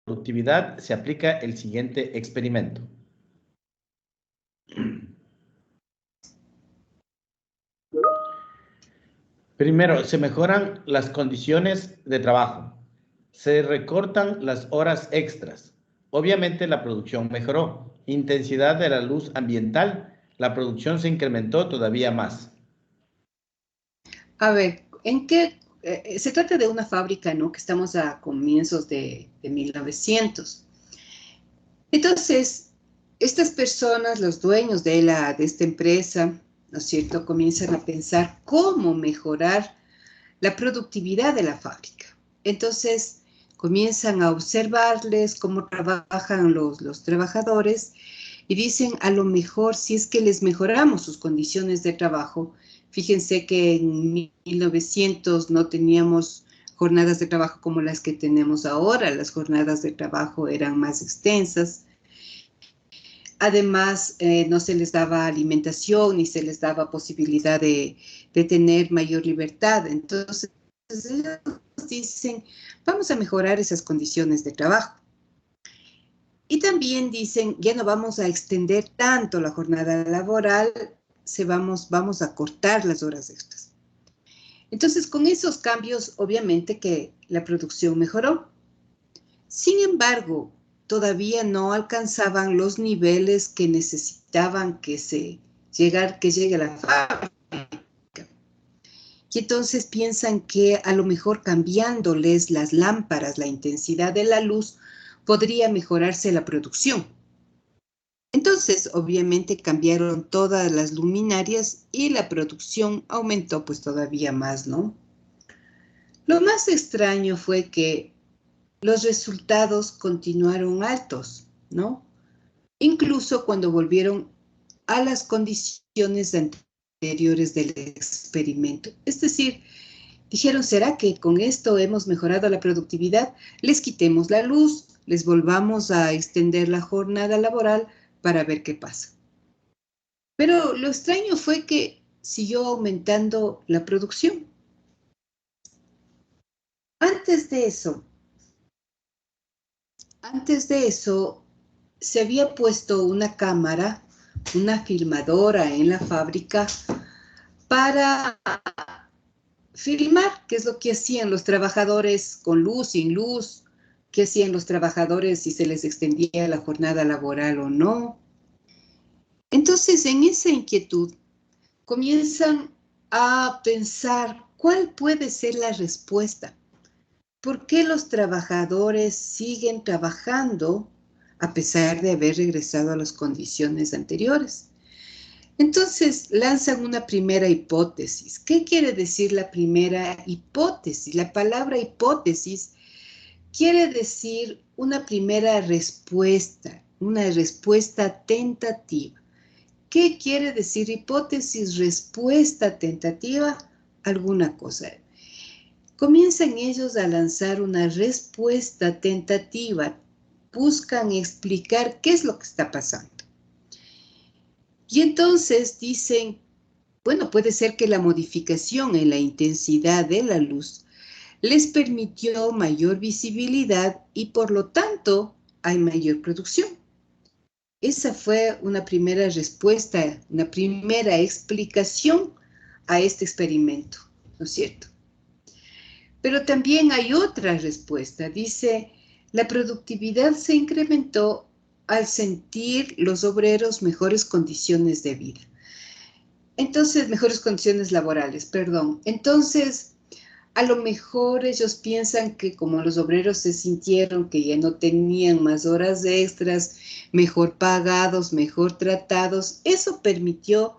productividad se aplica el siguiente experimento. Primero, se mejoran las condiciones de trabajo. Se recortan las horas extras. Obviamente la producción mejoró. Intensidad de la luz ambiental. La producción se incrementó todavía más. A ver, ¿en qué? Se trata de una fábrica, ¿no? Que estamos a comienzos de 1900. Entonces, estas personas, los dueños de esta empresa, ¿no es cierto?, comienzan a pensar cómo mejorar la productividad de la fábrica. Entonces, comienzan a observarles cómo trabajan los trabajadores y dicen, a lo mejor, si es que les mejoramos sus condiciones de trabajo, fíjense que en 1900 no teníamos jornadas de trabajo como las que tenemos ahora, las jornadas de trabajo eran más extensas. Además, no se les daba alimentación ni se les daba posibilidad de tener mayor libertad. Entonces, ellos dicen, vamos a mejorar esas condiciones de trabajo. Y también dicen, ya no vamos a extender tanto la jornada laboral, vamos a cortar las horas extras. Entonces, con esos cambios, obviamente que la producción mejoró. Sin embargo, todavía no alcanzaban los niveles que necesitaban que llegue a la fábrica. Y entonces piensan que a lo mejor cambiándoles las lámparas, la intensidad de la luz, podría mejorarse la producción. Entonces, obviamente, cambiaron todas las luminarias y la producción aumentó pues todavía más, ¿no? Lo más extraño fue que los resultados continuaron altos, ¿no? Incluso cuando volvieron a las condiciones anteriores del experimento. Es decir, dijeron, ¿será que con esto hemos mejorado la productividad? Les quitemos la luz, les volvamos a extender la jornada laboral para ver qué pasa. Pero lo extraño fue que siguió aumentando la producción. Antes de eso, se había puesto una cámara, una filmadora en la fábrica para filmar qué es lo que hacían los trabajadores con luz, sin luz, qué hacían los trabajadores si se les extendía la jornada laboral o no. Entonces, en esa inquietud, comienzan a pensar cuál puede ser la respuesta. ¿Por qué los trabajadores siguen trabajando a pesar de haber regresado a las condiciones anteriores? Entonces lanzan una primera hipótesis. ¿Qué quiere decir la primera hipótesis? La palabra hipótesis quiere decir una primera respuesta, una respuesta tentativa. ¿Qué quiere decir hipótesis, respuesta tentativa? Alguna cosa. Comienzan ellos a lanzar una respuesta tentativa, buscan explicar qué es lo que está pasando. Y entonces dicen, bueno, puede ser que la modificación en la intensidad de la luz les permitió mayor visibilidad y por lo tanto hay mayor producción. Esa fue una primera respuesta, una primera explicación a este experimento, ¿no es cierto? Pero también hay otra respuesta. Dice, la productividad se incrementó al sentir los obreros mejores condiciones de vida. Entonces, mejores condiciones laborales, perdón. Entonces, a lo mejor ellos piensan que como los obreros se sintieron que ya no tenían más horas extras, mejor pagados, mejor tratados, eso permitió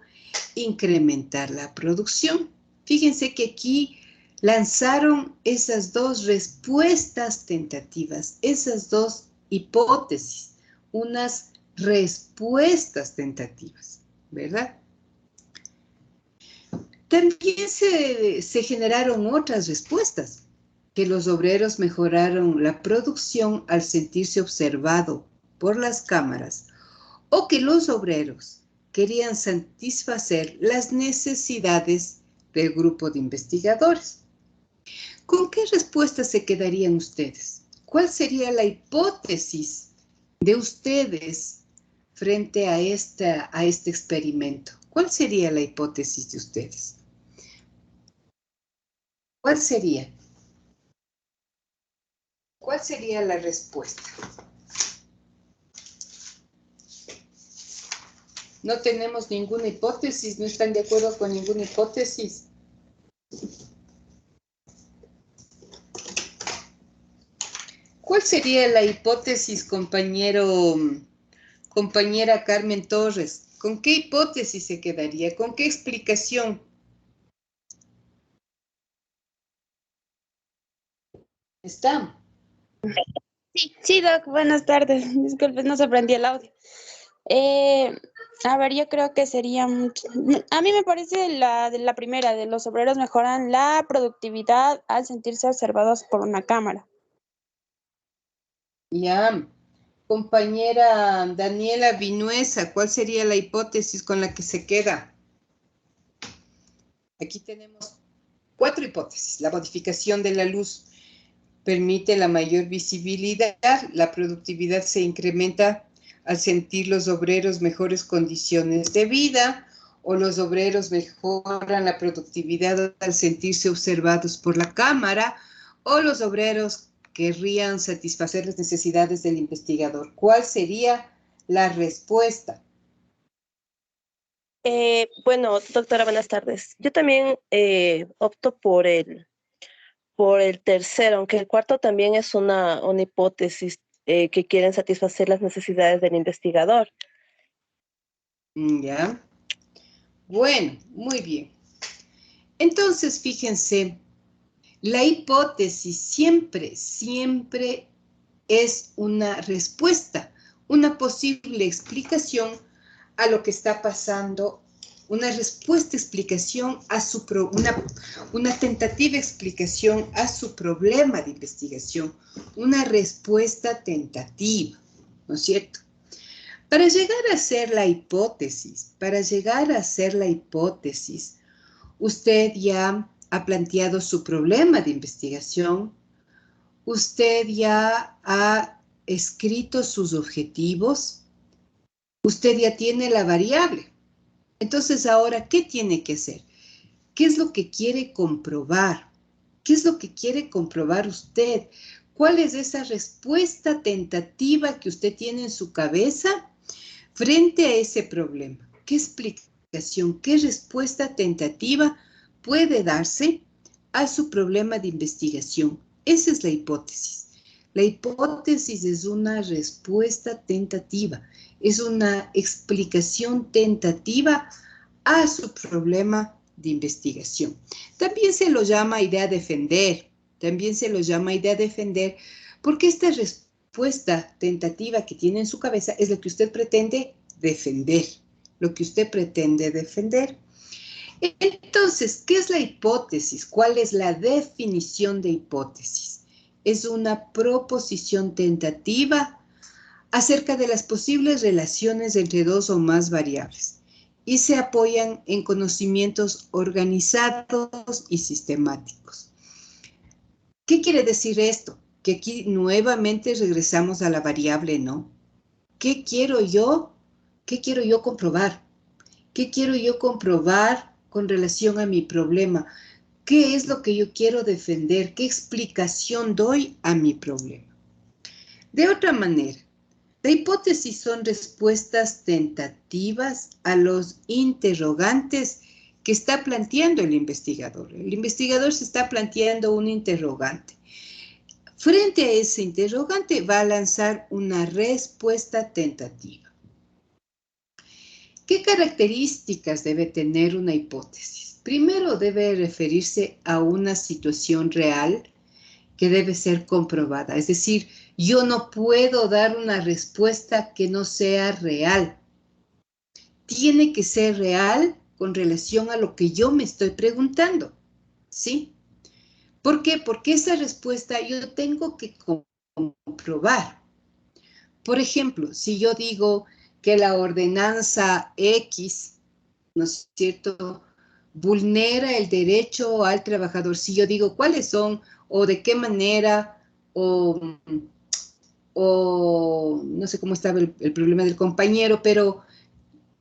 incrementar la producción. Fíjense que aquí lanzaron esas dos respuestas tentativas, esas dos hipótesis, unas respuestas tentativas, ¿verdad? También se generaron otras respuestas, que los obreros mejoraron la producción al sentirse observado por las cámaras o que los obreros querían satisfacer las necesidades del grupo de investigadores. ¿Con qué respuesta se quedarían ustedes? ¿Cuál sería la hipótesis de ustedes frente a este experimento? ¿Cuál sería la hipótesis de ustedes? ¿Cuál sería? ¿Cuál sería la respuesta? No tenemos ninguna hipótesis, no están de acuerdo con ninguna hipótesis. ¿Cuál sería la hipótesis, compañera Carmen Torres? ¿Con qué hipótesis se quedaría? ¿Con qué explicación? ¿Está? Sí, Doc, buenas tardes. Disculpe, no se prendía el audio. Eh, a ver, yo creo que sería mucho. A mí me parece la primera, de los obreros mejoran la productividad al sentirse observados por una cámara. Ya. Compañera Daniela Vinuesa, ¿cuál sería la hipótesis con la que se queda? Aquí tenemos 4 hipótesis. La modificación de la luz permite la mayor visibilidad, la productividad se incrementa al sentir los obreros mejores condiciones de vida, o los obreros mejoran la productividad al sentirse observados por la cámara, o los obreros querrían satisfacer las necesidades del investigador. ¿Cuál sería la respuesta? Bueno, doctora, buenas tardes. Yo también opto por el tercero, aunque el cuarto también es una hipótesis que quieren satisfacer las necesidades del investigador. ¿Ya? Bueno, muy bien. Entonces, fíjense, la hipótesis siempre es una respuesta, una posible explicación a lo que está pasando, una respuesta, explicación a una tentativa explicación a su problema de investigación, una respuesta tentativa, ¿no es cierto? Para llegar a hacer la hipótesis, usted ya ha planteado su problema de investigación, usted ya ha escrito sus objetivos, usted ya tiene la variable. Entonces, ahora, ¿qué tiene que hacer? ¿Qué es lo que quiere comprobar? ¿Qué es lo que quiere comprobar usted? ¿Cuál es esa respuesta tentativa que usted tiene en su cabeza frente a ese problema? ¿Qué explicación, qué respuesta tentativa puede darse a su problema de investigación? Esa es la hipótesis. La hipótesis es una respuesta tentativa, es una explicación tentativa a su problema de investigación. También se lo llama idea defender, porque esta respuesta tentativa que tiene en su cabeza es lo que usted pretende defender, Entonces, ¿qué es la hipótesis? ¿Cuál es la definición de hipótesis? Es una proposición tentativa acerca de las posibles relaciones entre dos o más variables y se apoyan en conocimientos organizados y sistemáticos. ¿Qué quiere decir esto? Que aquí nuevamente regresamos a la variable no. ¿Qué quiero yo? ¿Qué quiero yo comprobar? ¿Qué quiero yo comprobar con relación a mi problema? ¿Qué es lo que yo quiero defender? ¿Qué explicación doy a mi problema? De otra manera, la hipótesis son respuestas tentativas a los interrogantes que está planteando el investigador. El investigador se está planteando un interrogante. Frente a ese interrogante va a lanzar una respuesta tentativa. ¿Qué características debe tener una hipótesis? Primero, debe referirse a una situación real que debe ser comprobada. Es decir, yo no puedo dar una respuesta que no sea real. Tiene que ser real con relación a lo que yo me estoy preguntando. ¿Sí? ¿Por qué? Porque esa respuesta yo tengo que comprobar. Por ejemplo, si yo digo que la ordenanza X, ¿no es cierto?, vulnera el derecho al trabajador. Si yo digo cuáles son o de qué manera o no sé cómo estaba el problema del compañero, pero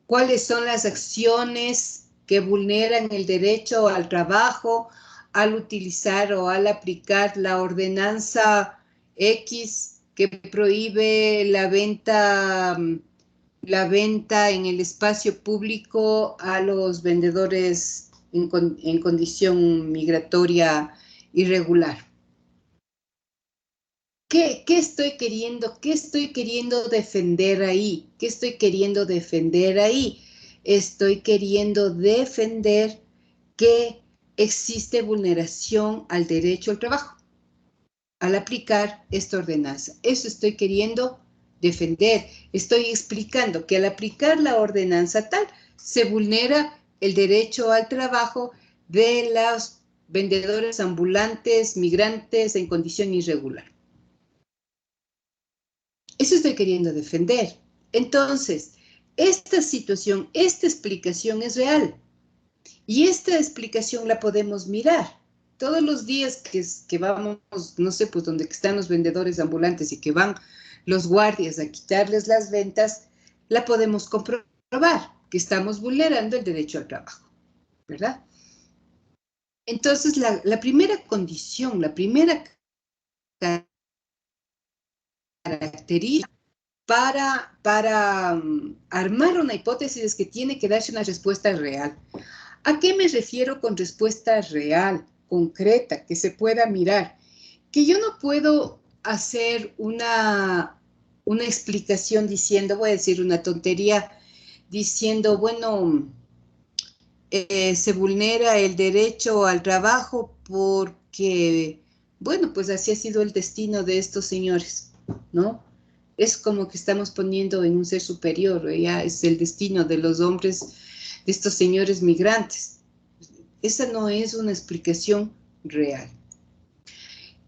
¿cuáles son las acciones que vulneran el derecho al trabajo al utilizar o al aplicar la ordenanza X que prohíbe la venta en el espacio público a los vendedores en condición migratoria irregular? ¿Qué estoy queriendo defender ahí? ¿Qué estoy queriendo defender ahí? Estoy queriendo defender que existe vulneración al derecho al trabajo al aplicar esta ordenanza. Eso estoy queriendo defender. Estoy explicando que al aplicar la ordenanza tal, se vulnera el derecho al trabajo de los vendedores ambulantes, migrantes en condición irregular. Eso estoy queriendo defender. Entonces, esta situación, esta explicación es real. Y esta explicación la podemos mirar. Todos los días que vamos, no sé, pues donde están los vendedores ambulantes y que van los guardias a quitarles las ventas, la podemos comprobar, que estamos vulnerando el derecho al trabajo, ¿verdad? Entonces, la primera condición, la primera característica para armar una hipótesis es que tiene que darse una respuesta real. ¿A qué me refiero con respuesta real, concreta, que se pueda mirar? Que yo no puedo hacer una explicación diciendo, voy a decir una tontería, diciendo, bueno, se vulnera el derecho al trabajo porque, bueno, pues así ha sido el destino de estos señores, ¿no? Es como que estamos poniendo en un ser superior, ya es el destino de los hombres, de estos señores migrantes. Esa no es una explicación real.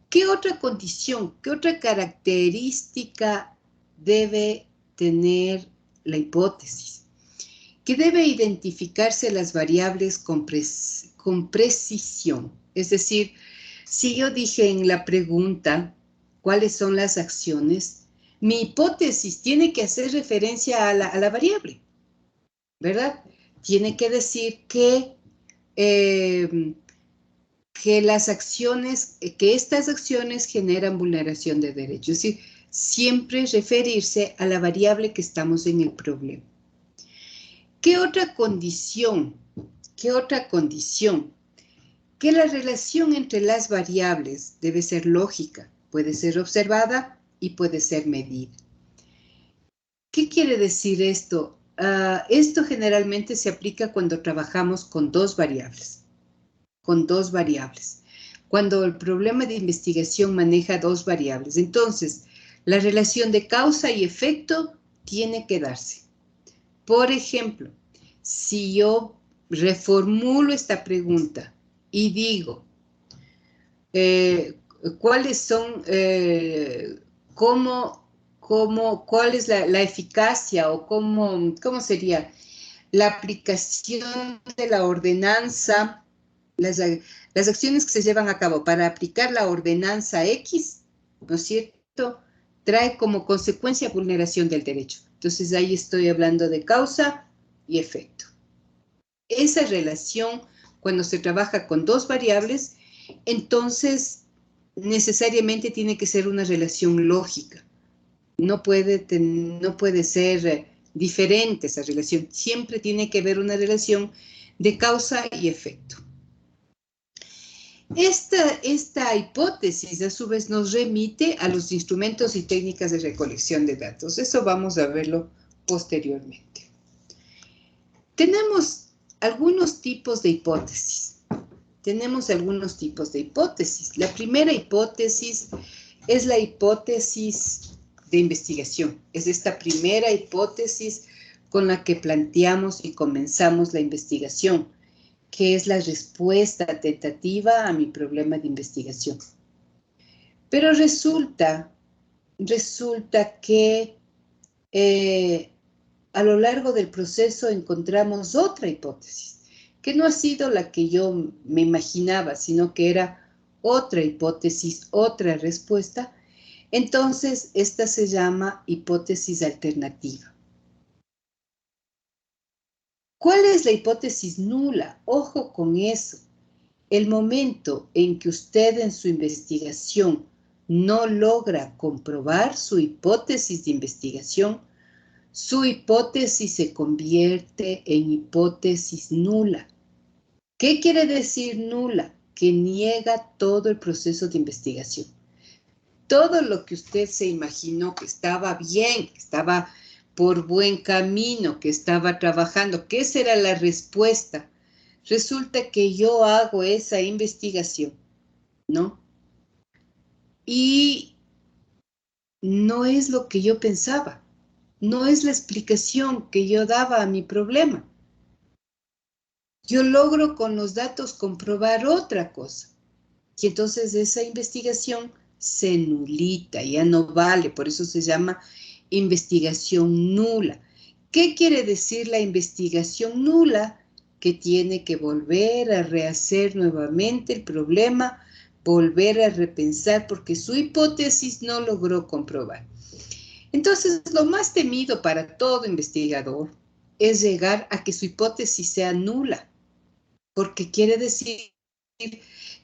¿Qué otra condición, qué otra característica debe tener la hipótesis? Que debe identificarse las variables con precisión. Es decir, si yo dije en la pregunta, ¿cuáles son las acciones? Mi hipótesis tiene que hacer referencia a la variable, ¿verdad? Tiene que decir que las acciones, que estas acciones generan vulneración de derechos. Es decir, siempre referirse a la variable que estamos en el problema. ¿Qué otra condición? ¿Qué otra condición? Que la relación entre las variables debe ser lógica, puede ser observada y puede ser medida. ¿Qué quiere decir esto? Esto generalmente se aplica cuando trabajamos con dos variables. Con dos variables. Cuando el problema de investigación maneja dos variables. Entonces, la relación de causa y efecto tiene que darse. Por ejemplo, si yo reformulo esta pregunta y digo, ¿cuáles son, cuál es la eficacia o cómo sería la aplicación de la ordenanza, las acciones que se llevan a cabo para aplicar la ordenanza X, ¿no es cierto?, trae como consecuencia vulneración del derecho. Entonces ahí estoy hablando de causa y efecto. Esa relación, cuando se trabaja con dos variables, entonces necesariamente tiene que ser una relación lógica. No puede ser diferente esa relación. Siempre tiene que haber una relación de causa y efecto. Esta hipótesis, a su vez, nos remite a los instrumentos y técnicas de recolección de datos. Eso vamos a verlo posteriormente. Tenemos algunos tipos de hipótesis. La primera hipótesis es la hipótesis de investigación. Es esta primera hipótesis con la que planteamos y comenzamos la investigación, que es la respuesta tentativa a mi problema de investigación. Pero resulta que a lo largo del proceso encontramos otra hipótesis, que no ha sido la que yo me imaginaba, sino que era otra hipótesis, otra respuesta, entonces esta se llama hipótesis alternativa. ¿Cuál es la hipótesis nula? Ojo con eso. El momento en que usted en su investigación no logra comprobar su hipótesis de investigación, su hipótesis se convierte en hipótesis nula. ¿Qué quiere decir nula? Que niega todo el proceso de investigación. Todo lo que usted se imaginó que estaba bien, que estaba por buen camino, que estaba trabajando, que esa era la respuesta. Resulta que yo hago esa investigación, ¿no? Y no es lo que yo pensaba, no es la explicación que yo daba a mi problema. Yo logro con los datos comprobar otra cosa. Y entonces esa investigación se nulita, ya no vale, por eso se llama investigación nula. ¿Qué quiere decir la investigación nula? Que tiene que volver a rehacer nuevamente el problema, volver a repensar, porque su hipótesis no logró comprobar. Entonces, lo más temido para todo investigador es llegar a que su hipótesis sea nula, porque quiere decir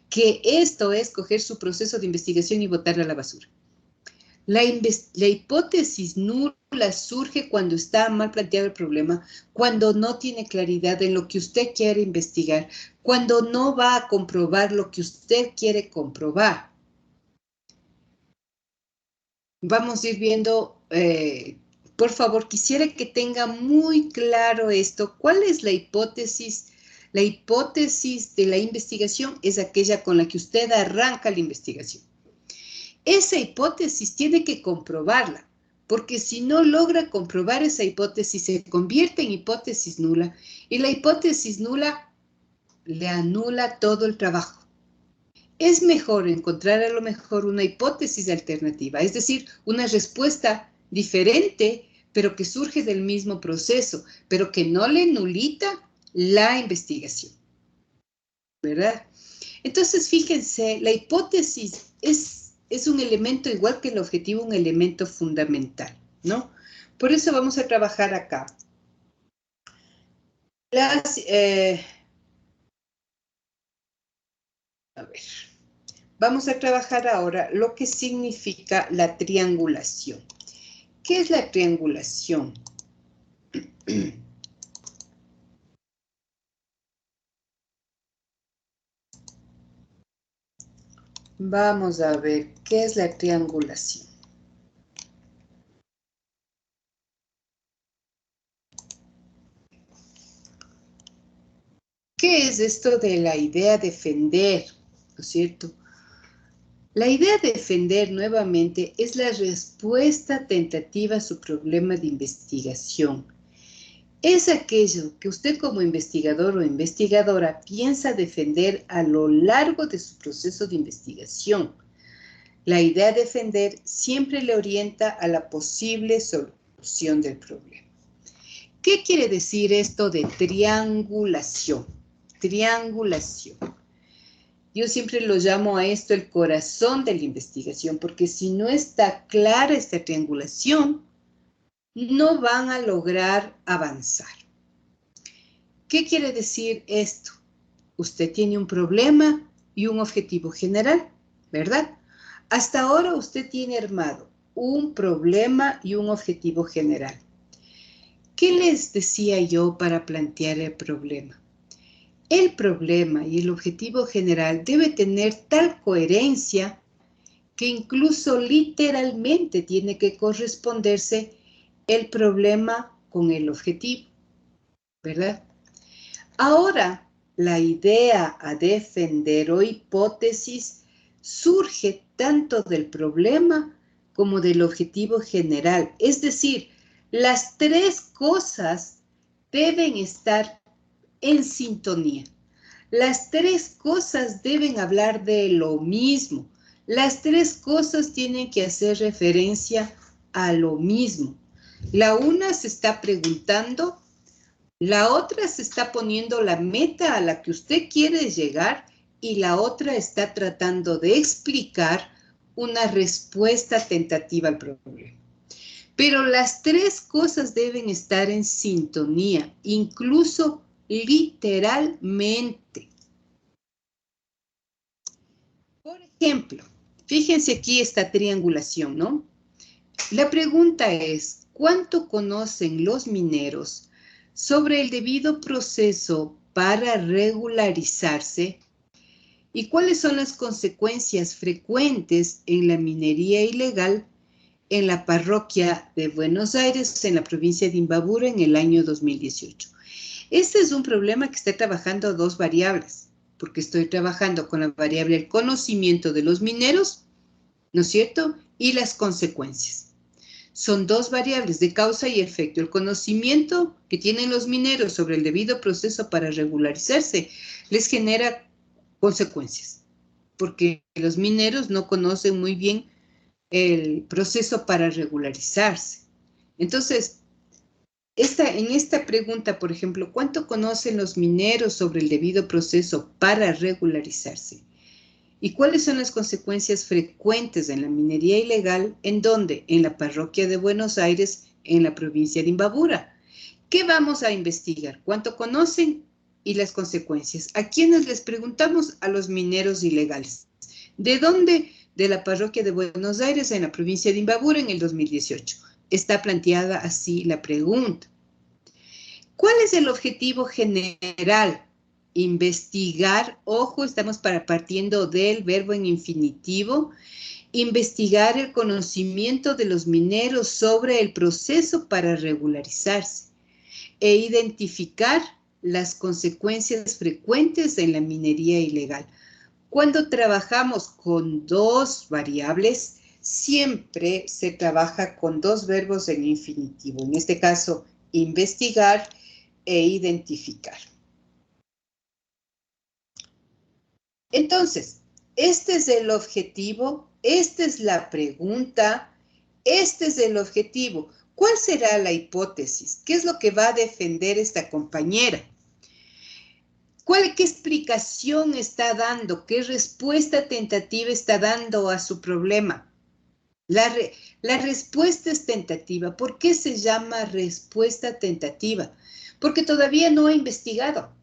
que esto es coger su proceso de investigación y botarlo a la basura. La hipótesis nula surge cuando está mal planteado el problema, cuando no tiene claridad en lo que usted quiere investigar, cuando no va a comprobar lo que usted quiere comprobar. Vamos a ir viendo, por favor, quisiera que tenga muy claro esto. ¿Cuál es la hipótesis? La hipótesis de la investigación es aquella con la que usted arranca la investigación. Esa hipótesis tiene que comprobarla, porque si no logra comprobar esa hipótesis, se convierte en hipótesis nula, y la hipótesis nula le anula todo el trabajo. Es mejor encontrar a lo mejor una hipótesis alternativa, es decir, una respuesta diferente, pero que surge del mismo proceso, pero que no le nulita la investigación, ¿verdad? Entonces, fíjense, la hipótesis es un elemento, igual que el objetivo, un elemento fundamental, ¿no? Por eso vamos a trabajar acá. Vamos a trabajar ahora lo que significa la triangulación. ¿Qué es la triangulación? Vamos a ver qué es la triangulación. ¿Qué es esto de la idea de defender? ¿No es cierto? La idea de defender nuevamente es la respuesta tentativa a su problema de investigación. Es aquello que usted como investigador o investigadora piensa defender a lo largo de su proceso de investigación. La idea de defender siempre le orienta a la posible solución del problema. ¿Qué quiere decir esto de triangulación? Triangulación. Yo siempre lo llamo a esto el corazón de la investigación, porque si no está clara esta triangulación, no van a lograr avanzar. ¿Qué quiere decir esto? Usted tiene un problema y un objetivo general, ¿verdad? Hasta ahora usted tiene armado un problema y un objetivo general. ¿Qué les decía yo para plantear el problema? El problema y el objetivo general debe tener tal coherencia que incluso literalmente tiene que corresponderse el problema con el objetivo, ¿verdad? Ahora, la idea a defender o hipótesis surge tanto del problema como del objetivo general. Es decir, las tres cosas deben estar en sintonía. Las tres cosas deben hablar de lo mismo. Las tres cosas tienen que hacer referencia a lo mismo. La una se está preguntando, la otra se está poniendo la meta a la que usted quiere llegar y la otra está tratando de explicar una respuesta tentativa al problema. Pero las tres cosas deben estar en sintonía, incluso literalmente. Por ejemplo, fíjense aquí esta triangulación, ¿no? La pregunta es, ¿cuánto conocen los mineros sobre el debido proceso para regularizarse y cuáles son las consecuencias frecuentes en la minería ilegal en la parroquia de Buenos Aires, en la provincia de Imbabura, en el año 2018? Este es un problema que está trabajando dos variables, porque estoy trabajando con la variable del conocimiento de los mineros, ¿no es cierto? Y las consecuencias. Son dos variables de causa y efecto. El conocimiento que tienen los mineros sobre el debido proceso para regularizarse les genera consecuencias, porque los mineros no conocen muy bien el proceso para regularizarse. Entonces, en esta pregunta, por ejemplo, ¿cuánto conocen los mineros sobre el debido proceso para regularizarse? ¿Y cuáles son las consecuencias frecuentes en la minería ilegal? ¿En dónde? En la parroquia de Buenos Aires, en la provincia de Imbabura. ¿Qué vamos a investigar? ¿Cuánto conocen? Y las consecuencias. ¿A quiénes les preguntamos? A los mineros ilegales. ¿De dónde? De la parroquia de Buenos Aires, en la provincia de Imbabura, en el 2018. Está planteada así la pregunta. ¿Cuál es el objetivo general? Investigar, ojo, estamos partiendo del verbo en infinitivo, investigar el conocimiento de los mineros sobre el proceso para regularizarse e identificar las consecuencias frecuentes en la minería ilegal. Cuando trabajamos con dos variables, siempre se trabaja con dos verbos en infinitivo. En este caso, investigar e identificar. Entonces, este es el objetivo, esta es la pregunta, este es el objetivo. ¿Cuál será la hipótesis? ¿Qué es lo que va a defender esta compañera? ¿Qué explicación está dando? ¿Qué respuesta tentativa está dando a su problema? La respuesta es tentativa. ¿Por qué se llama respuesta tentativa? Porque todavía no ha investigado.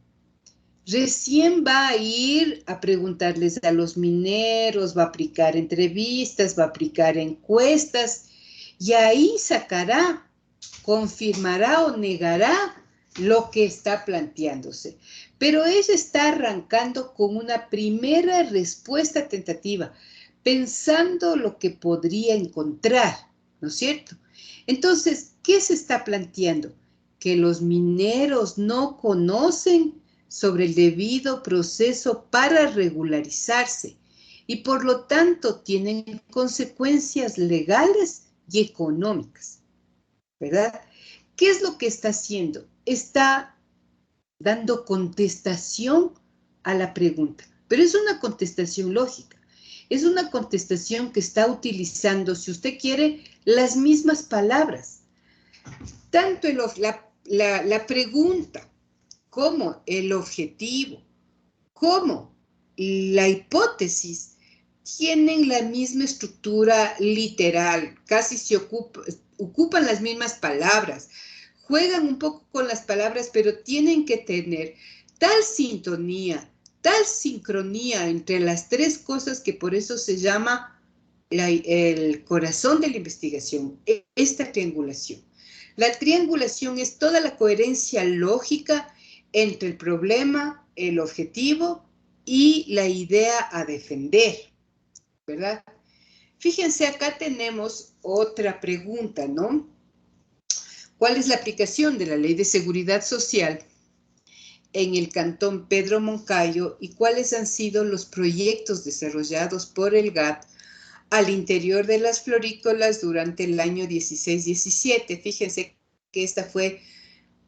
Recién va a ir a preguntarles a los mineros, va a aplicar entrevistas, va a aplicar encuestas y ahí sacará, confirmará o negará lo que está planteándose. Pero ella está arrancando con una primera respuesta tentativa, pensando lo que podría encontrar, ¿no es cierto? Entonces, ¿qué se está planteando? Que los mineros no conocen sobre el debido proceso para regularizarse y por lo tanto tienen consecuencias legales y económicas, ¿verdad? ¿Qué es lo que está haciendo? Está dando contestación a la pregunta, pero es una contestación lógica, es una contestación que está utilizando, si usted quiere, las mismas palabras. Tanto la pregunta como el objetivo, como la hipótesis, tienen la misma estructura literal, casi se ocupan las mismas palabras, juegan un poco con las palabras, pero tienen que tener tal sintonía, tal sincronía entre las tres cosas que por eso se llama el corazón de la investigación, esta triangulación. La triangulación es toda la coherencia lógica entre el problema, el objetivo y la idea a defender, ¿verdad? Fíjense, acá tenemos otra pregunta, ¿no? ¿Cuál es la aplicación de la Ley de Seguridad Social en el Cantón Pedro Moncayo y cuáles han sido los proyectos desarrollados por el GAT al interior de las florícolas durante el año 16-17? Fíjense que esta fue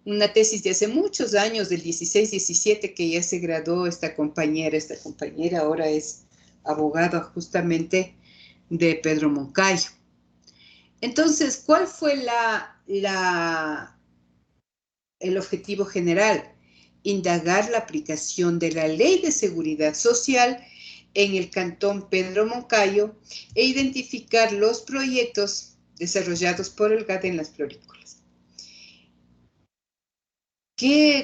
una tesis de hace muchos años, del 16-17, que ya se graduó esta compañera. Esta compañera ahora es abogada justamente de Pedro Moncayo. Entonces, ¿cuál fue el objetivo general? indagar la aplicación de la Ley de Seguridad Social en el Cantón Pedro Moncayo e identificar los proyectos desarrollados por el GAT en las florícolas.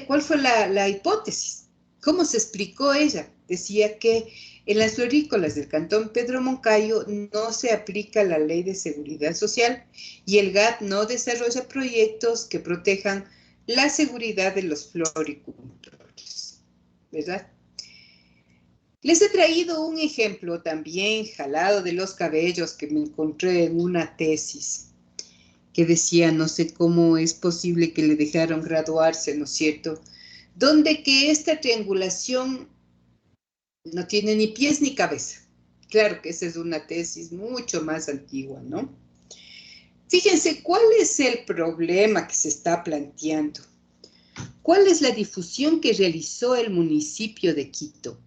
¿Cuál fue la hipótesis? ¿Cómo se explicó ella? Decía que en las florícolas del Cantón Pedro Moncayo no se aplica la Ley de Seguridad Social y el GAT no desarrolla proyectos que protejan la seguridad de los floricultores, ¿verdad? Les he traído un ejemplo también jalado de los cabellos que me encontré en una tesis que decía, no sé cómo es posible que le dejaron graduarse, ¿no es cierto? Donde que esta triangulación no tiene ni pies ni cabeza. Claro que esa es una tesis mucho más antigua, ¿no? Fíjense, ¿cuál es el problema que se está planteando? ¿Cuál es la difusión que realizó el municipio de Quito?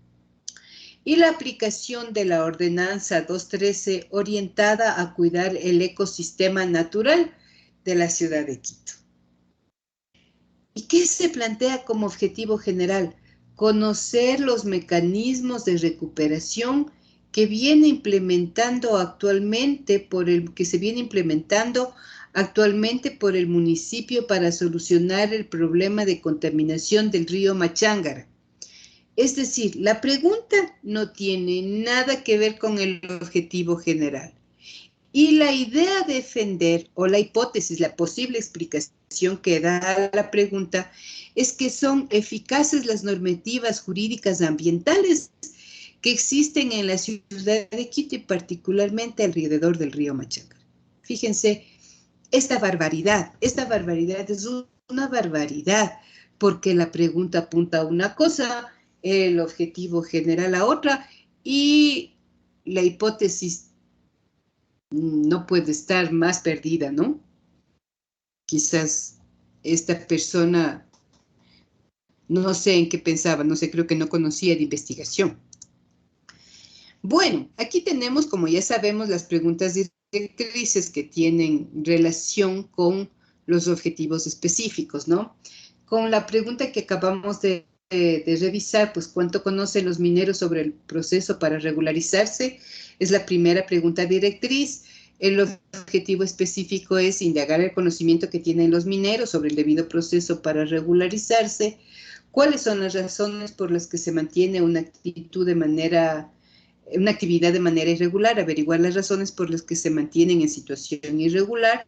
Y la aplicación de la ordenanza 213 orientada a cuidar el ecosistema natural de la ciudad de Quito. ¿Y qué se plantea como objetivo general? Conocer los mecanismos de recuperación que se viene implementando actualmente por el municipio para solucionar el problema de contaminación del río Machángara. Es decir, la pregunta no tiene nada que ver con el objetivo general. Y la idea de defender, o la hipótesis, la posible explicación que da la pregunta, es que son eficaces las normativas jurídicas ambientales que existen en la ciudad de Quito y particularmente alrededor del río Machángara. Fíjense, esta barbaridad es una barbaridad, porque la pregunta apunta a una cosa, el objetivo general a otra, y la hipótesis no puede estar más perdida, ¿no? Quizás esta persona, no sé en qué pensaba, no sé, creo que no conocía de investigación. Bueno, aquí tenemos, como ya sabemos, las preguntas directrices que tienen relación con los objetivos específicos, ¿no? Con la pregunta que acabamos de revisar, pues, ¿cuánto conocen los mineros sobre el proceso para regularizarse? Es la primera pregunta directriz. El objetivo específico es indagar el conocimiento que tienen los mineros sobre el debido proceso para regularizarse. ¿Cuáles son las razones por las que se mantiene una actividad de manera irregular? Averiguar las razones por las que se mantienen en situación irregular.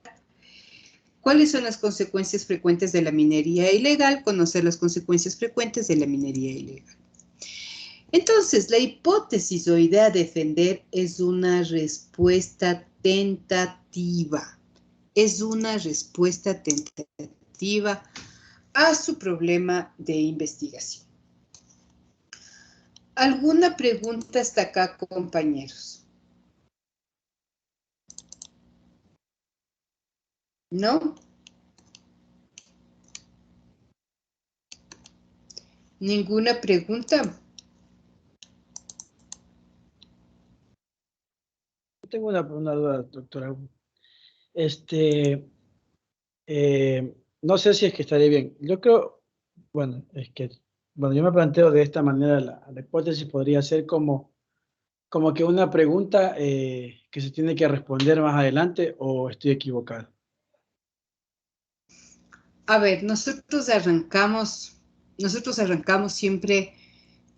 ¿Cuáles son las consecuencias frecuentes de la minería ilegal? Conocer las consecuencias frecuentes de la minería ilegal. Entonces, la hipótesis o idea a defender es una respuesta tentativa. Es una respuesta tentativa a su problema de investigación. ¿Alguna pregunta hasta acá, compañeros? ¿No? ¿Ninguna pregunta? Tengo una duda, doctora. No sé si es que estaré bien. Yo creo, bueno, yo me planteo de esta manera, la hipótesis podría ser como que una pregunta que se tiene que responder más adelante, o estoy equivocado. A ver, nosotros arrancamos siempre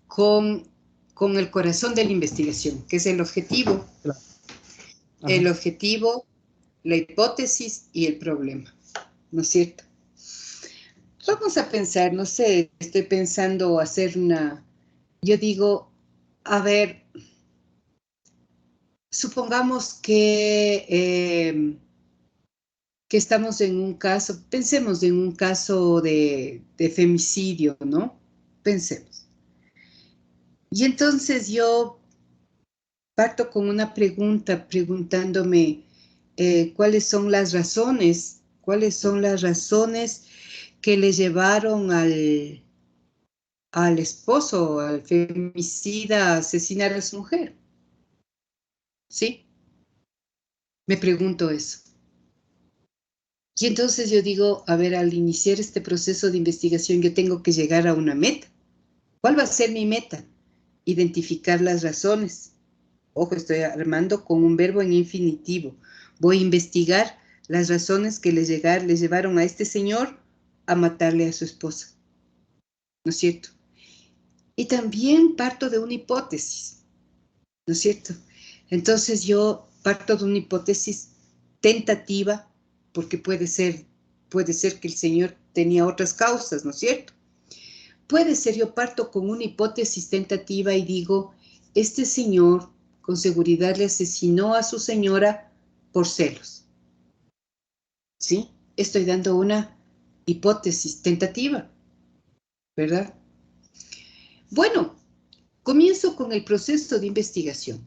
con el corazón de la investigación, que es el objetivo. Claro. El objetivo, la hipótesis y el problema, ¿no es cierto? Vamos a pensar, no sé, estoy pensando yo digo, a ver, supongamos que estamos en un caso, pensemos en un caso de femicidio, ¿no? Pensemos. Y entonces yo parto con una pregunta, preguntándome cuáles son las razones que le llevaron al esposo, al femicida, a asesinar a su mujer. ¿Sí? Me pregunto eso. Y entonces yo digo, a ver, al iniciar este proceso de investigación, yo tengo que llegar a una meta. ¿Cuál va a ser mi meta? Identificar las razones. Ojo, estoy armando con un verbo en infinitivo. Voy a investigar las razones que le llevaron a este señor a matarle a su esposa. ¿No es cierto? Y también parto de una hipótesis, ¿no es cierto? Entonces yo parto de una hipótesis tentativa, porque puede ser que el Señor tenía otras causas, ¿no es cierto? Puede ser, yo parto con una hipótesis tentativa y digo, este señor con seguridad le asesinó a su señora por celos, ¿sí? Estoy dando una hipótesis tentativa, ¿verdad? Bueno, comienzo con el proceso de investigación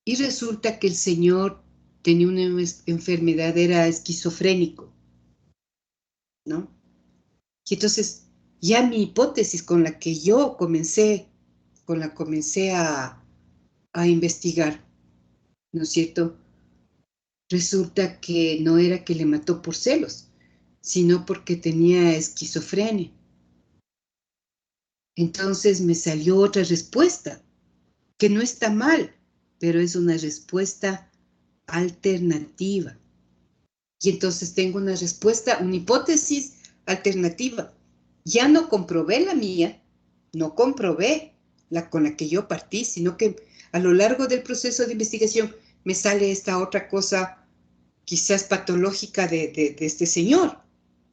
y resulta que el señor tenía una enfermedad, era esquizofrénico, ¿no? Y entonces ya mi hipótesis con la que yo comencé a investigar, ¿no es cierto? Resulta que no era que le mató por celos, sino porque tenía esquizofrenia. Entonces me salió otra respuesta, que no está mal, pero es una respuesta alternativa. Y entonces tengo una respuesta, una hipótesis alternativa. Ya no comprobé la mía, no comprobé la con la que yo partí, sino que a lo largo del proceso de investigación me sale esta otra cosa quizás patológica de este señor.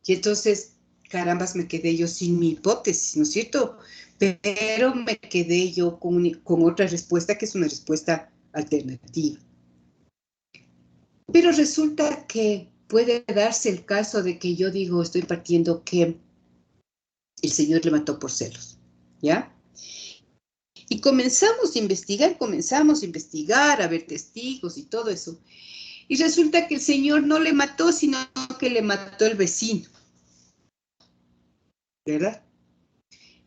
Y entonces, carambas, me quedé yo sin mi hipótesis, ¿no es cierto? Pero me quedé yo con otra respuesta que es una respuesta alternativa. Pero resulta que puede darse el caso de que yo digo, estoy partiendo que el señor le mató por celos, ¿ya? Y comenzamos a investigar, a ver testigos y todo eso. Y resulta que el señor no le mató, sino que le mató el vecino, ¿verdad?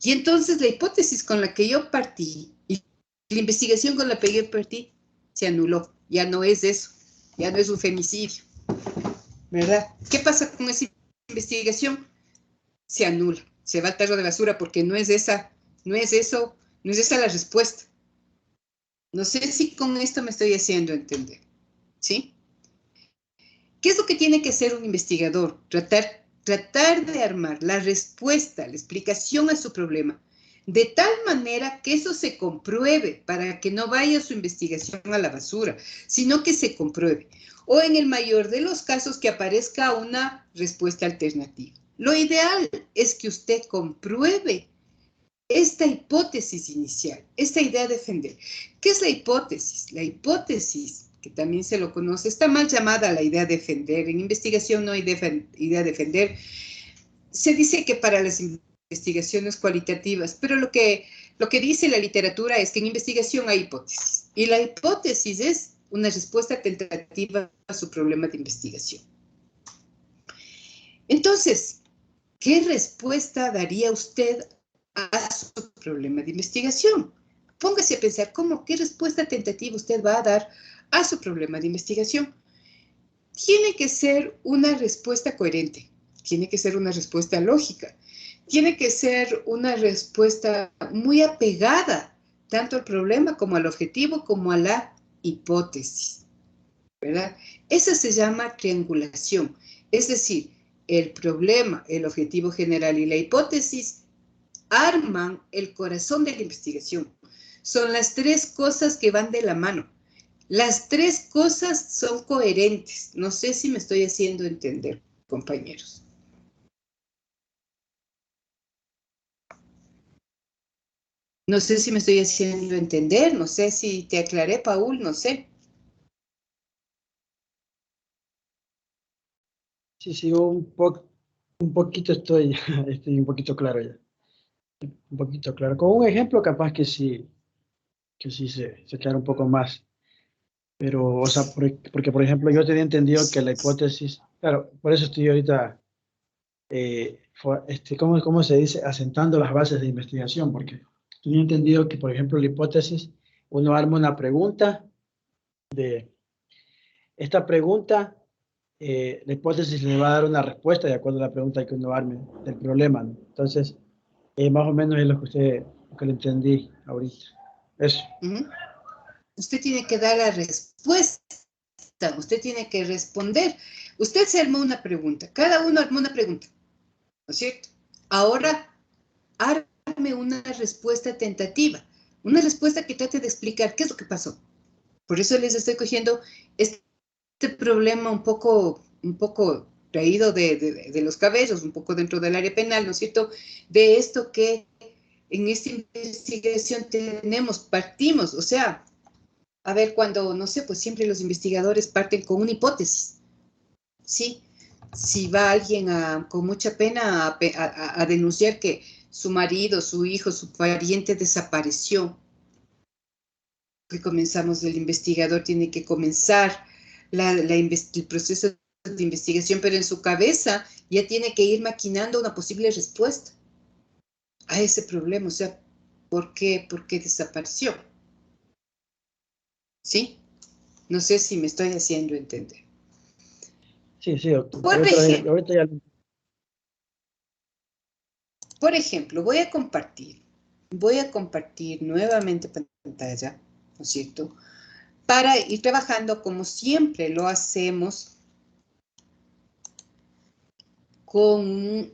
Y entonces la hipótesis con la que yo partí y la investigación con la que yo partí se anuló. Ya no es eso, ya no es un femicidio, ¿verdad? ¿Qué pasa con esa investigación? Se anula, se va al tarro de basura porque no es esa la respuesta. No sé si con esto me estoy haciendo entender, ¿sí? ¿Qué es lo que tiene que hacer un investigador? Tratar de armar la respuesta, la explicación a su problema, de tal manera que eso se compruebe, para que no vaya su investigación a la basura, sino que se compruebe. O en el mayor de los casos, que aparezca una respuesta alternativa. Lo ideal es que usted compruebe esta hipótesis inicial, esta idea de defender. ¿Qué es la hipótesis? La hipótesis, que también se lo conoce, está mal llamada la idea de defender. En investigación no hay idea de defender. Se dice que para las investigaciones cualitativas, pero lo que dice la literatura es que en investigación hay hipótesis. Y la hipótesis es una respuesta tentativa a su problema de investigación. Entonces, ¿qué respuesta daría usted a su problema de investigación? Póngase a pensar qué respuesta tentativa usted va a dar a su problema de investigación. Tiene que ser una respuesta coherente, tiene que ser una respuesta lógica, tiene que ser una respuesta muy apegada tanto al problema como al objetivo como a la hipótesis, ¿verdad? Esa se llama triangulación, es decir, el problema, el objetivo general y la hipótesis arman el corazón de la investigación. Son las tres cosas que van de la mano. Las tres cosas son coherentes. No sé si me estoy haciendo entender, compañeros. No sé si me estoy haciendo entender, no sé si te aclaré, Paul, no sé. Sí, un poquito estoy un poquito claro ya. Un poquito claro. Con un ejemplo capaz que sí se aclara un poco más. Pero, o sea, porque por ejemplo yo tenía entendido que la hipótesis, claro, por eso estoy ahorita, ¿cómo se dice? Asentando las bases de investigación, porque tenía entendido que, por ejemplo, la hipótesis, uno arma una pregunta, esta pregunta la hipótesis le va a dar una respuesta de acuerdo a la pregunta que uno arme del problema, ¿no? Entonces, más o menos es lo que le entendí ahorita. Eso. Usted tiene que dar la respuesta. Usted tiene que responder. Usted se armó una pregunta. Cada uno armó una pregunta. ¿No es cierto? Ahora, arme una respuesta tentativa. Una respuesta que trate de explicar qué es lo que pasó. Por eso les estoy cogiendo este problema un poco traído de los cabellos, un poco dentro del área penal, ¿no es cierto? De esto que en esta investigación partimos, o sea, a ver, cuando, no sé, pues siempre los investigadores parten con una hipótesis, ¿sí? Si va alguien con mucha pena a denunciar que su marido, su hijo, su pariente desapareció, que comenzamos, el investigador tiene que comenzar el proceso de investigación, pero en su cabeza ya tiene que ir maquinando una posible respuesta a ese problema, o sea, ¿por qué desapareció? ¿Sí? No sé si me estoy haciendo entender. Sí, doctor. Por ejemplo, voy a compartir nuevamente pantalla, ¿no es cierto? Para ir trabajando como siempre lo hacemos con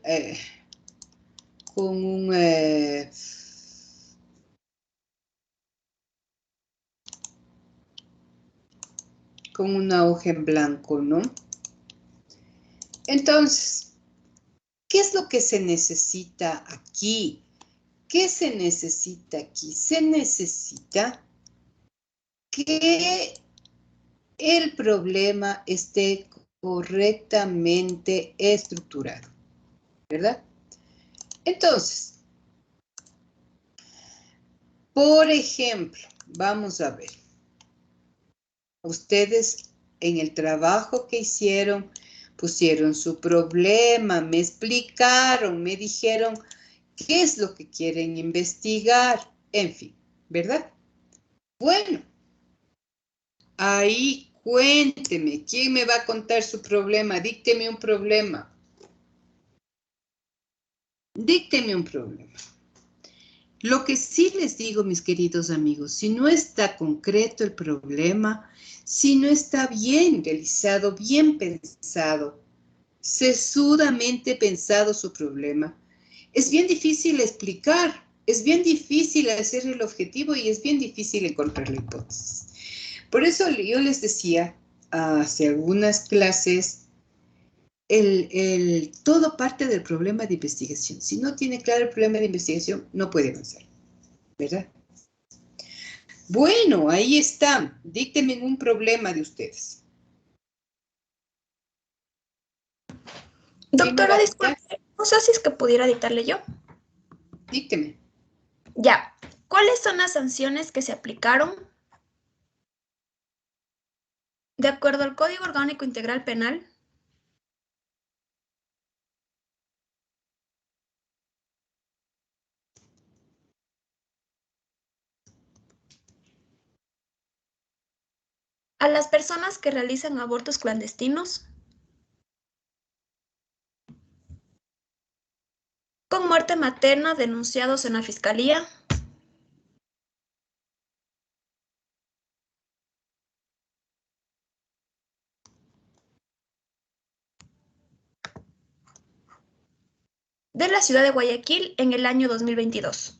una hoja en blanco, ¿no? Entonces, ¿qué es lo que se necesita aquí? ¿Qué se necesita aquí? Se necesita que el problema esté correctamente estructurado, ¿verdad? Entonces, por ejemplo, vamos a ver. Ustedes en el trabajo que hicieron, pusieron su problema, me explicaron, me dijeron qué es lo que quieren investigar, en fin, ¿verdad? Bueno, ahí cuénteme, ¿quién me va a contar su problema? Dícteme un problema. Dícteme un problema. Lo que sí les digo, mis queridos amigos, si no está concreto el problema, si no está bien realizado, bien pensado, sesudamente pensado su problema, es bien difícil explicar, es bien difícil hacer el objetivo y es bien difícil encontrar la hipótesis. Por eso yo les decía hace algunas clases, todo parte del problema de investigación. Si no tiene claro el problema de investigación, no puede avanzar, ¿verdad? Bueno, ahí está. Díctenme un problema de ustedes. Doctora, disculpe, no sé si es que pudiera dictarle yo. Dícteme. Ya. ¿Cuáles son las sanciones que se aplicaron de acuerdo al Código Orgánico Integral Penal? A las personas que realizan abortos clandestinos con muerte materna denunciados en la Fiscalía. De la ciudad de Guayaquil en el año 2022.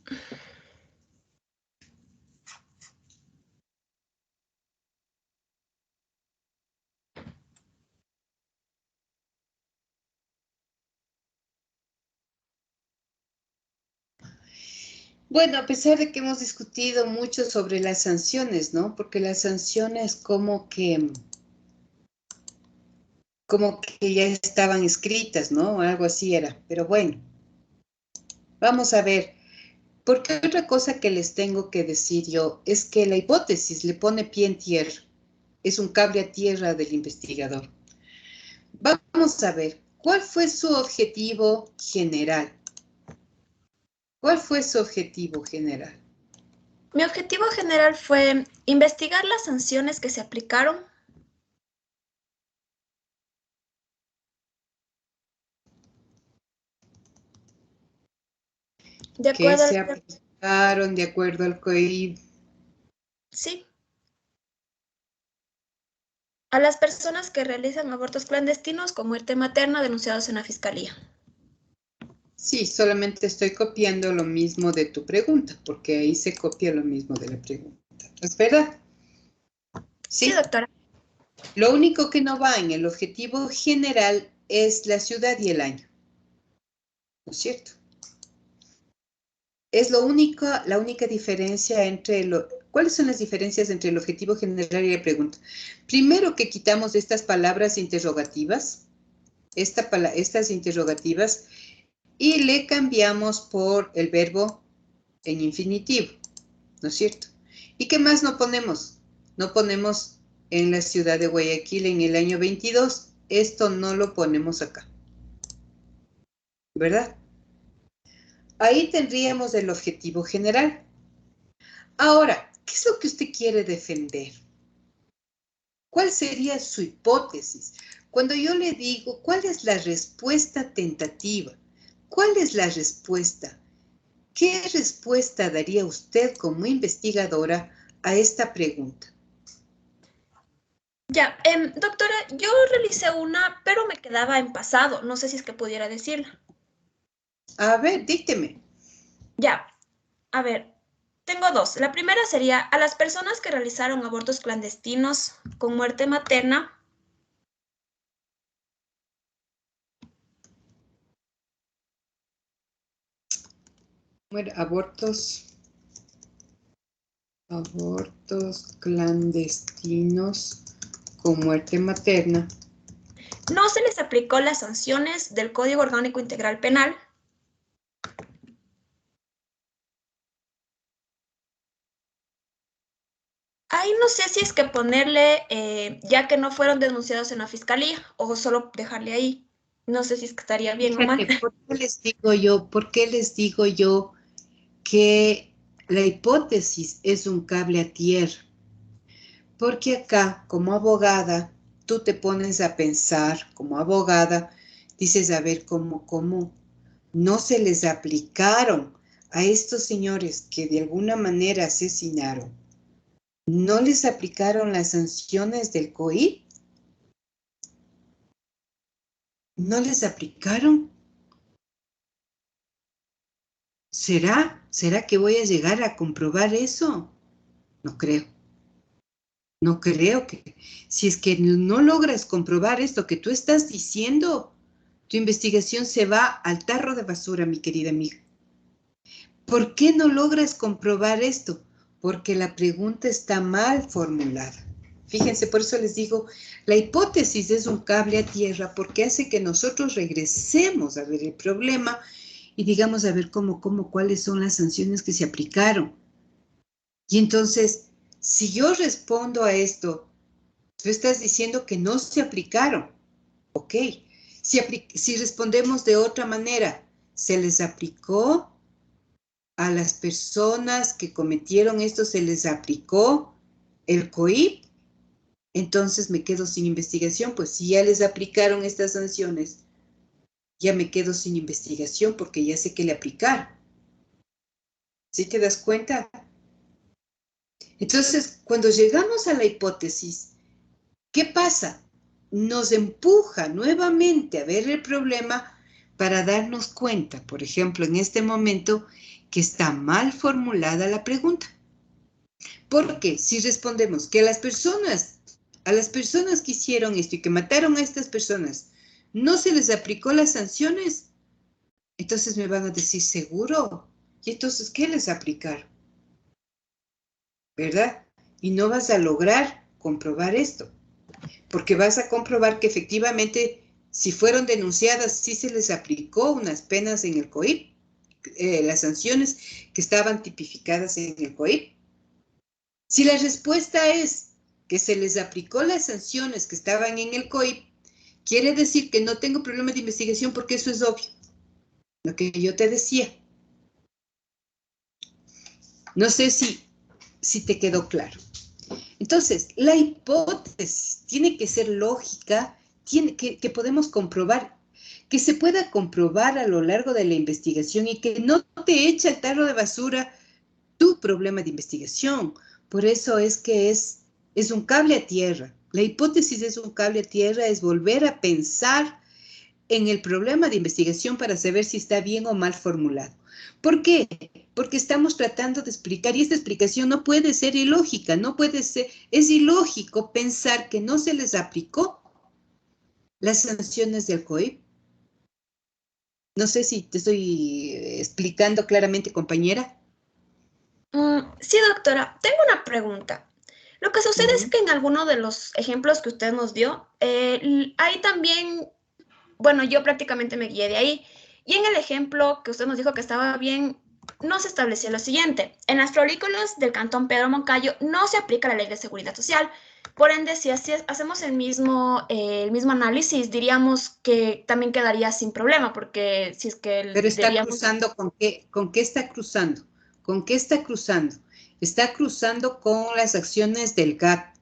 Bueno, a pesar de que hemos discutido mucho sobre las sanciones, ¿no? Porque las sanciones como que ya estaban escritas, ¿no? Algo así era. Pero bueno, vamos a ver. Porque otra cosa que les tengo que decir yo es que la hipótesis le pone pie en tierra. Es un cable a tierra del investigador. Vamos a ver, ¿cuál fue su objetivo general? ¿Cuál fue su objetivo general? Mi objetivo general fue investigar las sanciones que se aplicaron De que acuerdo se al... aplicaron de acuerdo al COIP. Sí. A las personas que realizan abortos clandestinos con muerte materna denunciados en la fiscalía. Sí, solamente estoy copiando lo mismo de tu pregunta, porque ahí se copia lo mismo de la pregunta. ¿Es verdad? Sí, doctora. Lo único que no va en el objetivo general es la ciudad y el año. ¿No es cierto? Es la única diferencia entre ¿cuáles son las diferencias entre el objetivo general y la pregunta? Primero que quitamos estas palabras interrogativas, estas interrogativas, y le cambiamos por el verbo en infinitivo, ¿no es cierto? ¿Y qué más no ponemos? No ponemos en la ciudad de Guayaquil en el año 22. Esto no lo ponemos acá, ¿verdad? Ahí tendríamos el objetivo general. Ahora, ¿qué es lo que usted quiere defender? ¿Cuál sería su hipótesis? Cuando yo le digo, ¿cuál es la respuesta tentativa? ¿Cuál es la respuesta? ¿Qué respuesta daría usted como investigadora a esta pregunta? Ya, doctora, yo realicé una, pero me quedaba en pasado. No sé si es que pudiera decirla. A ver, dícteme. Ya, a ver, tengo dos. La primera sería a las personas que realizaron abortos clandestinos con muerte materna. Bueno, abortos clandestinos con muerte materna. No se les aplicó las sanciones del Código Orgánico Integral Penal. Ahí no sé si es que ponerle, ya que no fueron denunciados en la fiscalía, o solo dejarle ahí. No sé si es que estaría bien o mal. Fíjate, ¿por qué les digo yo que la hipótesis es un cable a tierra? Porque acá, como abogada, tú te pones a pensar, como abogada, dices, a ver, ¿cómo no se les aplicaron a estos señores que de alguna manera asesinaron? ¿No les aplicaron las sanciones del COIP? ¿No les aplicaron? ¿Será que voy a llegar a comprobar eso? No creo. No creo que, si es que no logras comprobar esto que tú estás diciendo, tu investigación se va al tarro de basura, mi querida amiga. ¿Por qué no logras comprobar esto? Porque la pregunta está mal formulada. Fíjense, por eso les digo, la hipótesis es un cable a tierra porque hace que nosotros regresemos a ver el problema y digamos a ver cuáles son las sanciones que se aplicaron. Y entonces, si yo respondo a esto, tú estás diciendo que no se aplicaron. Ok. Si respondemos de otra manera, ¿se les aplicó a las personas que cometieron esto? ¿Se les aplicó el COIP? Entonces me quedo sin investigación, pues si ya les aplicaron estas sanciones, ya me quedo sin investigación porque ya sé que le aplicaron. ¿Sí te das cuenta? Entonces, cuando llegamos a la hipótesis, ¿qué pasa? Nos empuja nuevamente a ver el problema para darnos cuenta, por ejemplo, en este momento, que está mal formulada la pregunta. Porque si respondemos que a las personas que hicieron esto y que mataron a estas personas, no se les aplicó las sanciones, entonces me van a decir, ¿seguro? ¿Y entonces qué les aplicaron? ¿Verdad? Y no vas a lograr comprobar esto, porque vas a comprobar que efectivamente, si fueron denunciadas, sí se les aplicó unas penas en el COIP, las sanciones que estaban tipificadas en el COIP. Si la respuesta es que se les aplicó las sanciones que estaban en el COIP, quiere decir que no tengo problema de investigación porque eso es obvio. Lo que yo te decía. No sé si te quedó claro. Entonces, la hipótesis tiene que ser lógica, que podemos comprobar. que se pueda comprobar a lo largo de la investigación y que no te eche al tarro de basura tu problema de investigación. Por eso es que es un cable a tierra. La hipótesis es un cable a tierra, es volver a pensar en el problema de investigación para saber si está bien o mal formulado. ¿Por qué? Porque estamos tratando de explicar, y esta explicación no puede ser ilógica, no puede ser, es ilógico pensar que no se les aplicó las sanciones del COIP. No sé si te estoy explicando claramente, compañera. Sí, doctora, tengo una pregunta. Lo que sucede es que en alguno de los ejemplos que usted nos dio, hay también, bueno, yo prácticamente me guié de ahí, y en el ejemplo que usted nos dijo que estaba bien, no se estableció lo siguiente. En las florícolas del Cantón Pedro Moncayo no se aplica la Ley de Seguridad Social. Por ende, si así hacemos el mismo análisis, diríamos que también quedaría sin problema, porque si es que Pero está cruzando ¿con qué está cruzando? ¿Con qué está cruzando? Está cruzando con las acciones del GAC.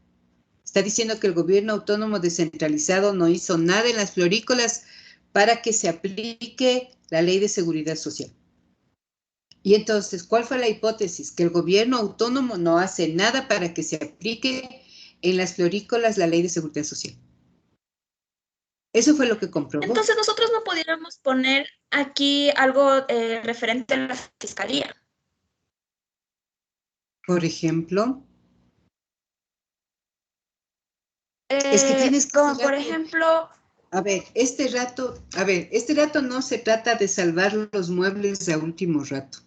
Está diciendo que el gobierno autónomo descentralizado no hizo nada en las florícolas para que se aplique la Ley de Seguridad Social. Y entonces, ¿cuál fue la hipótesis? Que el gobierno autónomo no hace nada para que se aplique en las florícolas la Ley de Seguridad Social. Eso fue lo que comprobó. Entonces, nosotros no pudiéramos poner aquí algo referente a la fiscalía. Por ejemplo, es que tienes que como por ejemplo... este rato no se trata de salvar los muebles a último rato.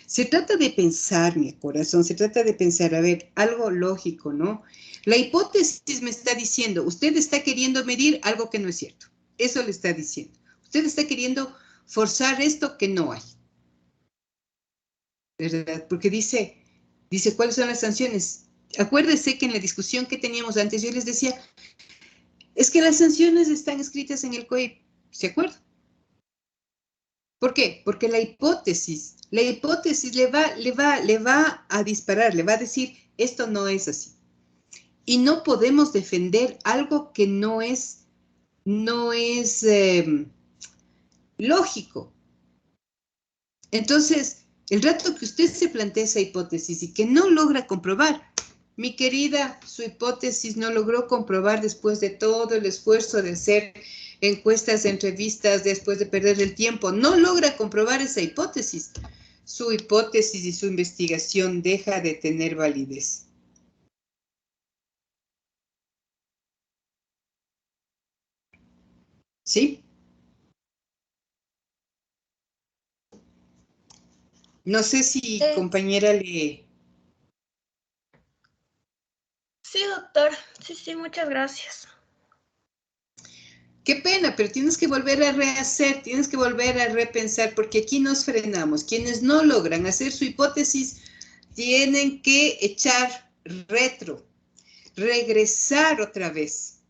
Se trata de pensar, mi corazón, se trata de pensar, algo lógico, ¿no? La hipótesis me está diciendo, usted está queriendo medir algo que no es cierto. Eso le está diciendo. Usted está queriendo forzar esto que no hay. ¿Verdad? Porque dice, ¿cuáles son las sanciones? Acuérdese que en la discusión que teníamos antes yo les decía, es que las sanciones están escritas en el COIP, ¿se acuerdan? ¿Por qué? Porque la hipótesis le va a disparar, le va a decir, esto no es así. Y no podemos defender algo que no es lógico. Entonces, el rato que usted se plantea esa hipótesis y que no logra comprobar, mi querida, su hipótesis no logró comprobar después de todo el esfuerzo de hacer encuestas, entrevistas, después de perder el tiempo, no logra comprobar esa hipótesis. Su hipótesis y su investigación deja de tener validez. ¿Sí? No sé si, compañera, le... Sí, doctor. Sí, muchas gracias. Qué pena, pero tienes que volver a rehacer, tienes que volver a repensar, porque aquí nos frenamos. Quienes no logran hacer su hipótesis tienen que echar regresar otra vez.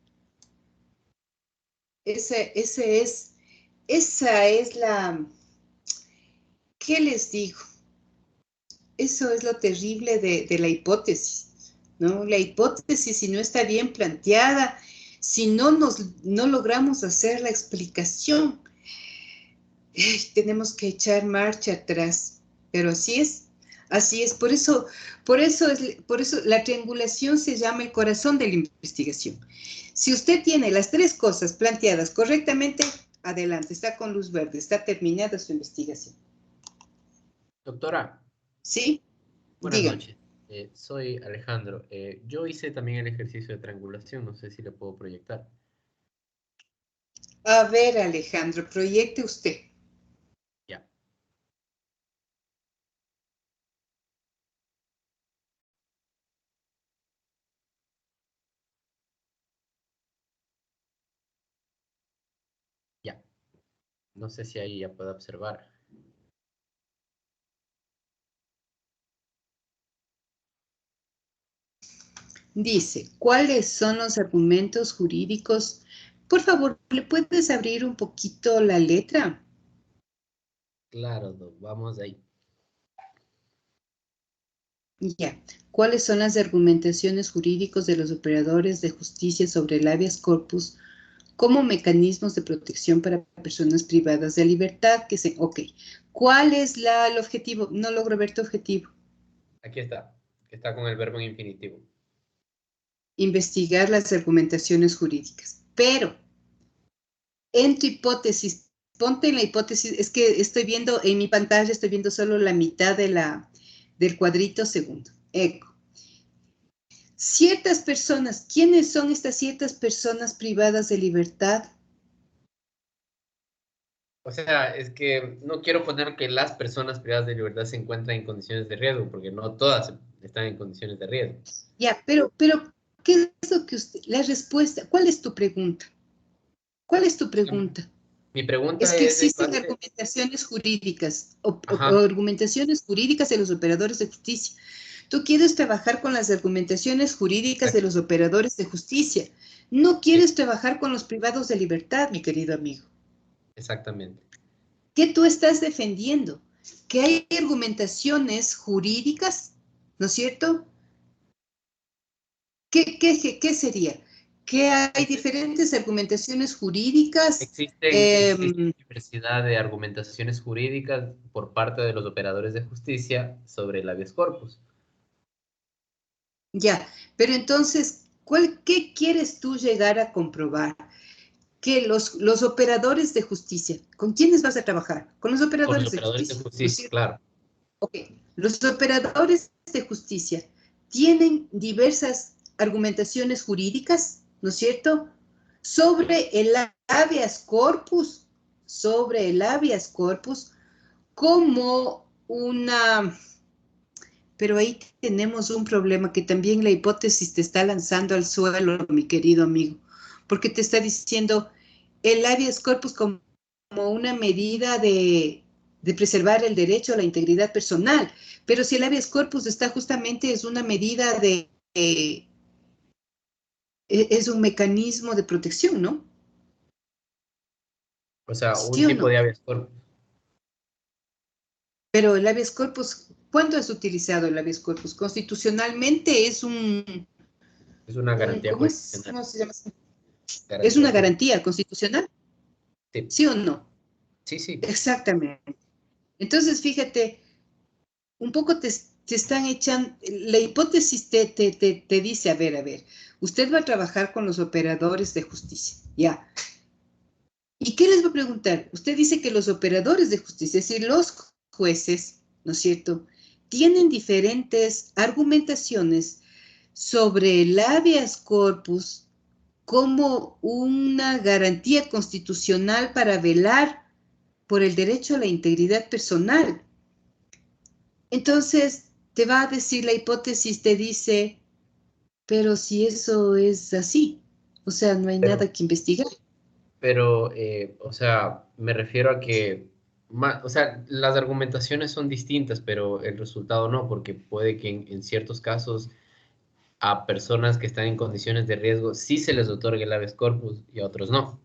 Esa es la... ¿Qué les digo? Eso es lo terrible de la hipótesis, ¿no? La hipótesis, si no está bien planteada, si no logramos hacer la explicación, tenemos que echar marcha atrás. Pero así es. Por eso la triangulación se llama el corazón de la investigación. Si usted tiene las tres cosas planteadas correctamente, adelante, está con luz verde, está terminada su investigación. Doctora. ¿Sí? Buenas Dígame. noches. Soy Alejandro. Yo hice también el ejercicio de triangulación, no sé si le puedo proyectar. A ver, Alejandro, proyecte usted. Ya. Ya. No sé si ahí ya puedo observar. Dice, ¿cuáles son los argumentos jurídicos? Por favor, ¿le puedes abrir un poquito la letra? Claro, vamos ahí. Ya. ¿Cuáles son las argumentaciones jurídicos de los operadores de justicia sobre el habeas corpus como mecanismos de protección para personas privadas de libertad. Ok, ¿cuál es el objetivo? No logro ver tu objetivo. Aquí está, que está con el verbo en infinitivo. Investigar las argumentaciones jurídicas. Pero, en tu hipótesis, ponte en la hipótesis, es que estoy viendo en mi pantalla, estoy viendo solo la mitad del cuadrito segundo. Eco. Ciertas personas, ¿quiénes son estas ciertas personas privadas de libertad? O sea, es que no quiero poner que las personas privadas de libertad se encuentran en condiciones de riesgo, porque no todas están en condiciones de riesgo. Ya, pero, ¿qué es lo que usted, la respuesta, cuál es tu pregunta? ¿Cuál es tu pregunta? Mi pregunta Es que es en existen base... argumentaciones jurídicas o Ajá, argumentaciones jurídicas de los operadores de justicia. Tú quieres trabajar con las argumentaciones jurídicas de los operadores de justicia. No quieres trabajar con los privados de libertad, mi querido amigo. exactamente. ¿Qué tú estás defendiendo? Que hay argumentaciones jurídicas, ¿no es cierto? ¿Qué sería? Que hay diferentes argumentaciones jurídicas. Existe diversidad de argumentaciones jurídicas por parte de los operadores de justicia sobre el habeas corpus. Ya, pero entonces, ¿qué quieres tú llegar a comprobar? Que los operadores de justicia, ¿con quiénes vas a trabajar? Con los Con los operadores de operadores de justicia, ¿no es justicia, cierto? claro. Ok, los operadores de justicia tienen diversas argumentaciones jurídicas, ¿no es cierto? Sobre el habeas corpus, como una... Pero ahí tenemos un problema que también la hipótesis te está lanzando al suelo, mi querido amigo, porque te está diciendo el habeas corpus como una medida de preservar el derecho a la integridad personal, pero si el habeas corpus está justamente, es una medida es un mecanismo de protección, ¿no? O sea, un ¿Sí o tipo no? de habeas corpus. Pero el habeas corpus, ¿cuándo has utilizado el habeas corpus? Constitucionalmente es Es una garantía ¿cómo es? constitucional. ¿Cómo se llama? Es Garantía una constitucional. garantía constitucional, Sí, ¿sí o no? sí, sí. Exactamente. Entonces, fíjate, un poco te están echando, la hipótesis te dice, a ver, usted va a trabajar con los operadores de justicia, ya. ¿Y qué les va a preguntar? Usted dice que los operadores de justicia, es decir, los jueces, ¿no es cierto?, tienen diferentes argumentaciones sobre el habeas corpus como una garantía constitucional para velar por el derecho a la integridad personal. Entonces, te va a decir la hipótesis, te dice, pero si eso es así, o sea, no hay Pero, nada que investigar. o sea, me refiero a que, o sea, las argumentaciones son distintas, pero el resultado no, porque puede que en ciertos casos a personas que están en condiciones de riesgo sí se les otorgue el habeas corpus y a otros no.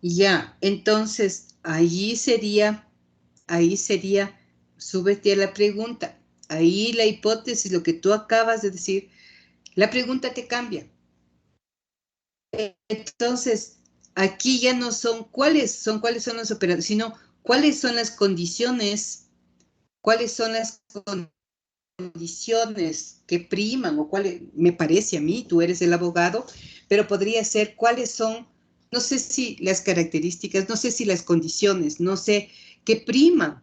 Ya, entonces, ahí sería, súbete a la pregunta. Ahí la hipótesis, lo que tú acabas de decir, la pregunta te cambia. Entonces, aquí ya no son cuáles son los operadores, sino cuáles son las condiciones que priman o cuáles, me parece a mí, tú eres el abogado, pero podría ser cuáles son, no sé si las características, no sé si las condiciones, no sé, que priman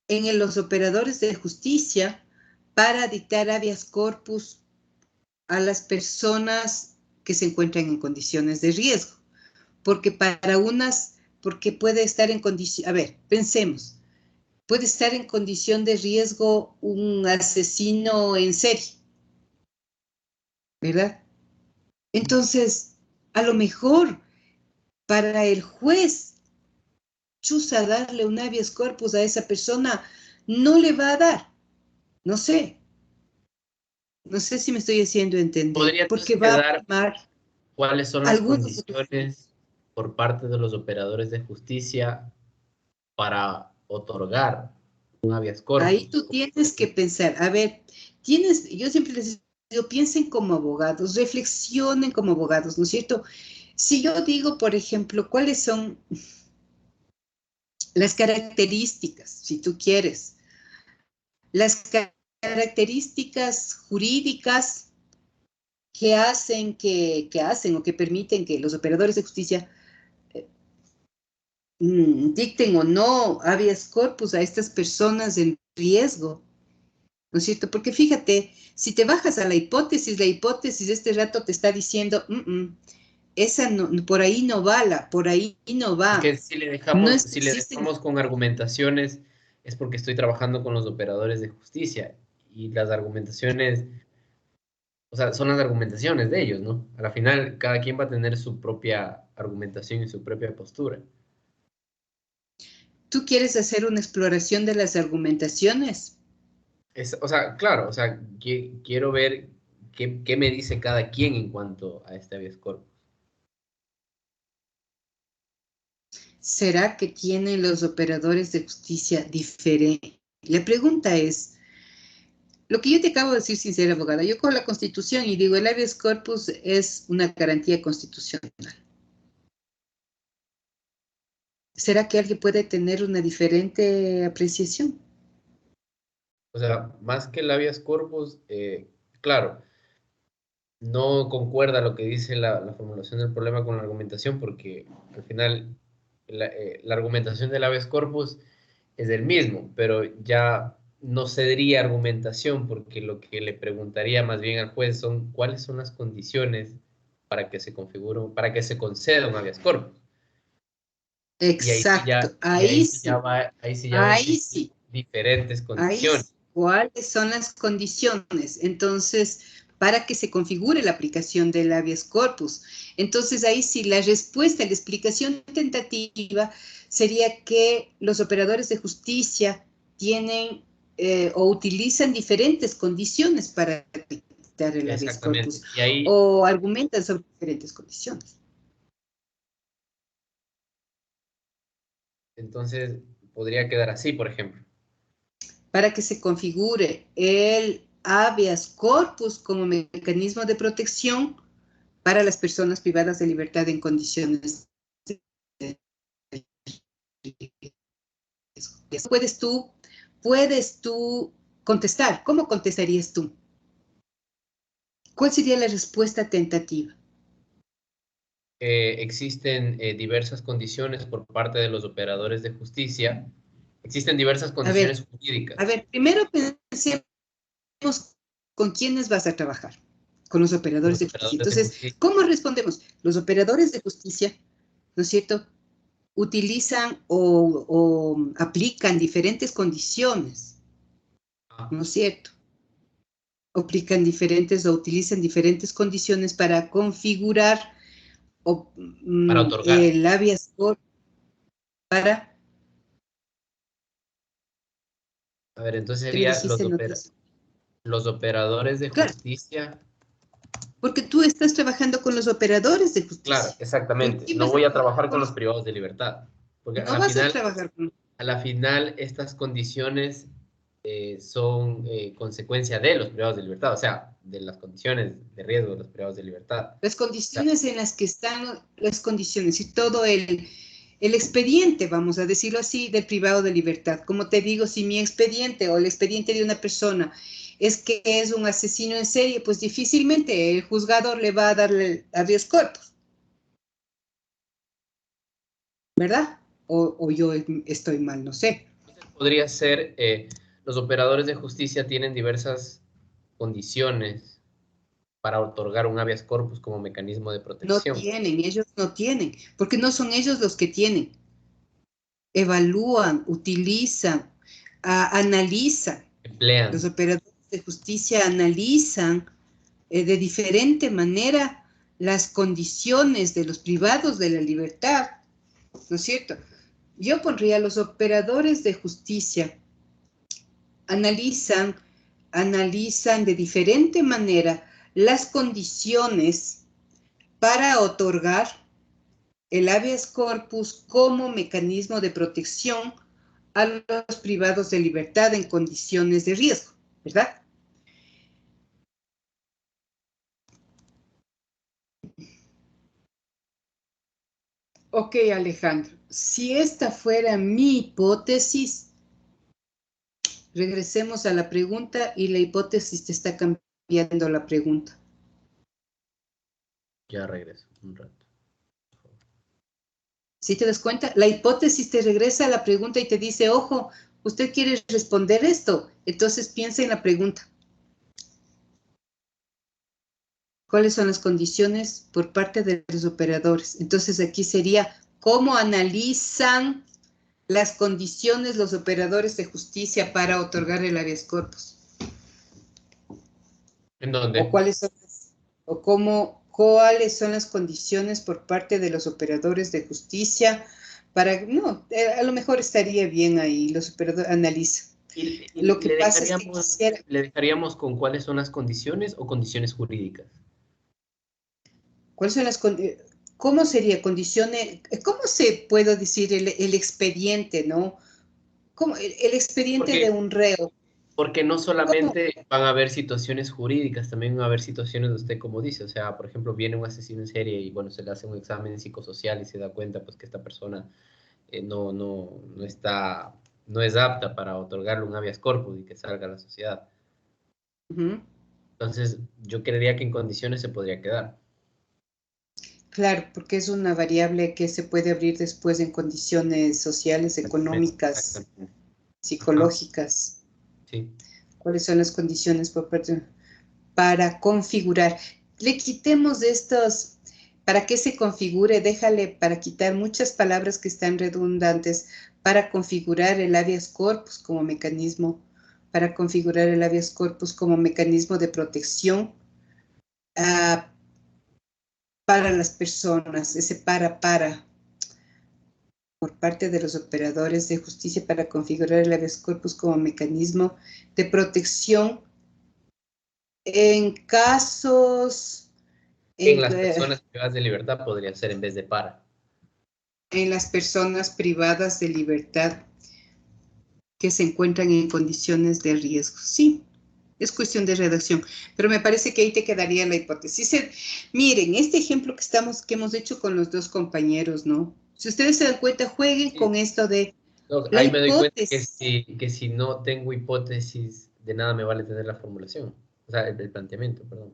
en los operadores de justicia para dictar habeas corpus a las personas que se encuentran en condiciones de riesgo. Porque puede estar en condición, a ver, pensemos, puede estar en condición de riesgo un asesino en serie, ¿verdad? Entonces, a lo mejor para el juez, chusa darle un habeas corpus a esa persona, no le va a dar, no sé, no sé si me estoy haciendo entender, ¿Podría porque entonces va a quedar primar cuáles son las algunos. condiciones por parte de los operadores de justicia para otorgar un habeas Ahí corpus? tú tienes que pensar, a ver, yo siempre les piensen como abogados, reflexionen como abogados, ¿no es cierto? Si yo digo, por ejemplo, cuáles son las características, si tú quieres, las características jurídicas que hacen o que permiten que los operadores de justicia dicten o no habeas corpus a estas personas en riesgo, ¿no es cierto? Porque fíjate, si te bajas a la hipótesis este rato te está diciendo, esa no, por ahí no va, por ahí no va. Es que si le No dejamos, si le existen. dejamos con argumentaciones, es porque estoy trabajando con los operadores de justicia y las argumentaciones, o sea, son las argumentaciones de ellos, ¿no? A la final, cada quien va a tener su propia argumentación y su propia postura. ¿Tú quieres hacer una exploración de las argumentaciones? O sea, claro, o sea, quiero ver qué me dice cada quien en cuanto a este habeas corpus. ¿Será que tienen los operadores de justicia diferente? La pregunta es, lo que yo te acabo de decir sin ser abogada, yo con la Constitución y digo, el habeas corpus es una garantía constitucional. ¿Será que alguien puede tener una diferente apreciación? O sea, más que el habeas corpus, claro, no concuerda lo que dice la formulación del problema con la argumentación, porque al final la argumentación del habeas corpus es el mismo, pero ya no cedería argumentación, porque lo que le preguntaría más bien al juez son cuáles son las condiciones para que se configure, para que se conceda un habeas corpus. Exacto, ahí sí ya va a existir diferentes condiciones. ¿Cuáles son las condiciones? Entonces, para que se configure la aplicación del habeas corpus. Entonces, ahí sí, la respuesta, la explicación tentativa sería que los operadores de justicia tienen o utilizan diferentes condiciones para aplicar el habeas corpus o argumentan sobre diferentes condiciones. Entonces, podría quedar así, por ejemplo. Para que se configure el habeas corpus como mecanismo de protección para las personas privadas de libertad en condiciones de riesgo. Puedes tú contestar. ¿Cómo contestarías tú? ¿Cuál sería la respuesta tentativa? Existen diversas condiciones por parte de los operadores de justicia. Existen diversas condiciones jurídicas. A ver, primero pensemos con quiénes vas a trabajar. Con los operadores de justicia. Entonces, ¿cómo respondemos? Los operadores de justicia, ¿no es cierto?, utilizan o aplican diferentes condiciones, ¿no es cierto? Aplican diferentes o utilizan diferentes condiciones para configurar para otorgar el habeas corpus para... A ver, entonces sería los operadores de justicia. Porque tú estás trabajando con los operadores de justicia. Claro, exactamente. No voy a trabajar con los privados de libertad. Porque no vas a trabajar con... A la final, estas condiciones son consecuencia de los privados de libertad, o sea, de las condiciones de riesgo de los privados de libertad. Las condiciones en las que están las condiciones y todo el expediente, vamos a decirlo así, del privado de libertad. Como te digo, si mi expediente o el expediente de una persona es que es un asesino en serie, pues difícilmente el juzgador le va a darle habeas corpus. ¿Verdad? O yo estoy mal, no sé. Podría ser, los operadores de justicia tienen diversas condiciones para otorgar un habeas corpus como mecanismo de protección. Ellos no tienen, porque no son ellos los que tienen. Evalúan, utilizan, analizan. Emplean. Los operadores de justicia analizan de diferente manera las condiciones de los privados de la libertad, ¿no es cierto? Yo pondría los operadores de justicia analizan de diferente manera las condiciones para otorgar el habeas corpus como mecanismo de protección a los privados de libertad en condiciones de riesgo, ¿verdad? Ok, Alejandro, si esta fuera mi hipótesis, regresemos a la pregunta y la hipótesis te está cambiando la pregunta. Ya regreso un rato. ¿Sí te das cuenta? La hipótesis te regresa a la pregunta y te dice, ojo, usted quiere responder esto, entonces piensa en la pregunta. ¿Cuáles son las condiciones por parte de los operadores? Entonces aquí sería, ¿cómo analizan las condiciones los operadores de justicia para otorgar el habeas corpus? ¿En dónde? ¿O cuáles son las condiciones por parte de los operadores de justicia para, no, a lo mejor estaría bien ahí, los operadores analizan. Y Lo que pasa es que quisiera, ¿le dejaríamos con cuáles son las condiciones o condiciones jurídicas? ¿cuáles son las condiciones? ¿Cómo sería condiciones? ¿Cómo se puede decir el expediente, no? ¿Cómo, el expediente de un reo? Porque no ¿Cómo? solamente van a haber situaciones jurídicas, también van a haber situaciones de usted, como dice, o sea, por ejemplo, viene un asesino en serie y, bueno, se le hace un examen psicosocial y se da cuenta, pues, que esta persona no está, no es apta para otorgarle un habeas corpus y que salga a la sociedad. Uh-huh. Entonces, yo creería que en condiciones se podría quedar. Claro, porque es una variable que se puede abrir después en condiciones sociales, económicas, Exactamente. psicológicas. Sí. ¿Cuáles son las condiciones para configurar? Le quitemos de estos, para que se configure, déjale para quitar muchas palabras que están redundantes, para configurar el habeas corpus como mecanismo, para configurar el habeas corpus como mecanismo de protección para las personas, ese para por parte de los operadores de justicia para configurar el habeas corpus como mecanismo de protección en casos En las personas privadas de libertad podría ser en vez de para. en las personas privadas de libertad que se encuentran en condiciones de riesgo. Sí, es cuestión de redacción, pero me parece que ahí te quedaría la hipótesis. Miren, este ejemplo que hemos hecho con los dos compañeros, ¿no? Si ustedes se dan cuenta, jueguen con esto de la Ahí me doy cuenta hipótesis. que si no tengo hipótesis, de nada me vale tener la formulación. O sea, el planteamiento, perdón.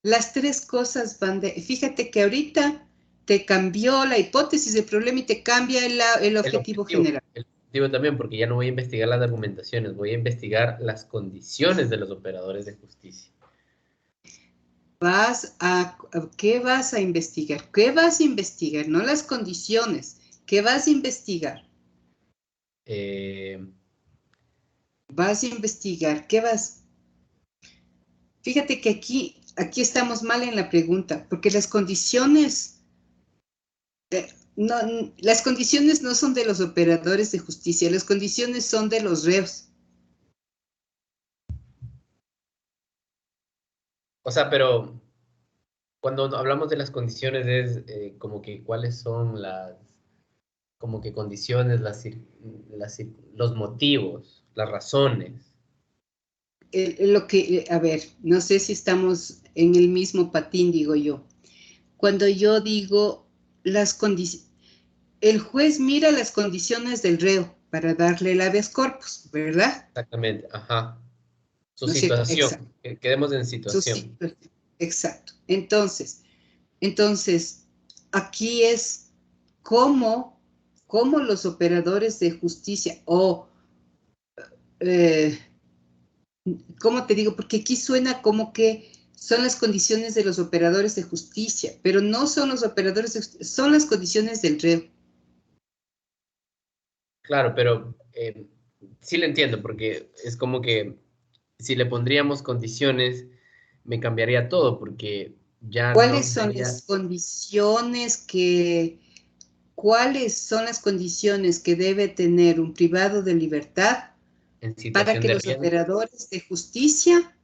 Las tres cosas van de... Fíjate que ahorita te cambió la hipótesis del problema y te cambia el objetivo general. El objetivo también, porque ya no voy a investigar las argumentaciones, voy a investigar las condiciones de los operadores de justicia. ¿Qué vas a investigar? ¿Qué vas a investigar? No las condiciones. ¿Qué vas a investigar? Vas a investigar. ¿Qué vas? Fíjate que aquí estamos mal en la pregunta, porque las condiciones... las condiciones no son de los operadores de justicia, las condiciones son de los reos. O sea, pero cuando hablamos de las condiciones es como que cuáles son las como que condiciones, los motivos, las razones. A ver, no sé si estamos en el mismo patín, digo yo. Cuando yo digo las condiciones, el juez mira las condiciones del reo para darle el habeas corpus, ¿verdad? Exactamente, ajá. Su ¿No es cierto? situación, Exacto. quedemos en situación. Exacto. Entonces, aquí es cómo los operadores de justicia ¿cómo te digo? Porque aquí suena como que son las condiciones de los operadores de justicia, pero no son los operadores de justicia, son las condiciones del reo. Claro, pero sí le entiendo, porque es como que si le pondríamos condiciones, me cambiaría todo, porque ya no ¿Cuáles son sería las condiciones cuáles son las condiciones que debe tener un privado de libertad en para situación que de los riesgo. operadores de justicia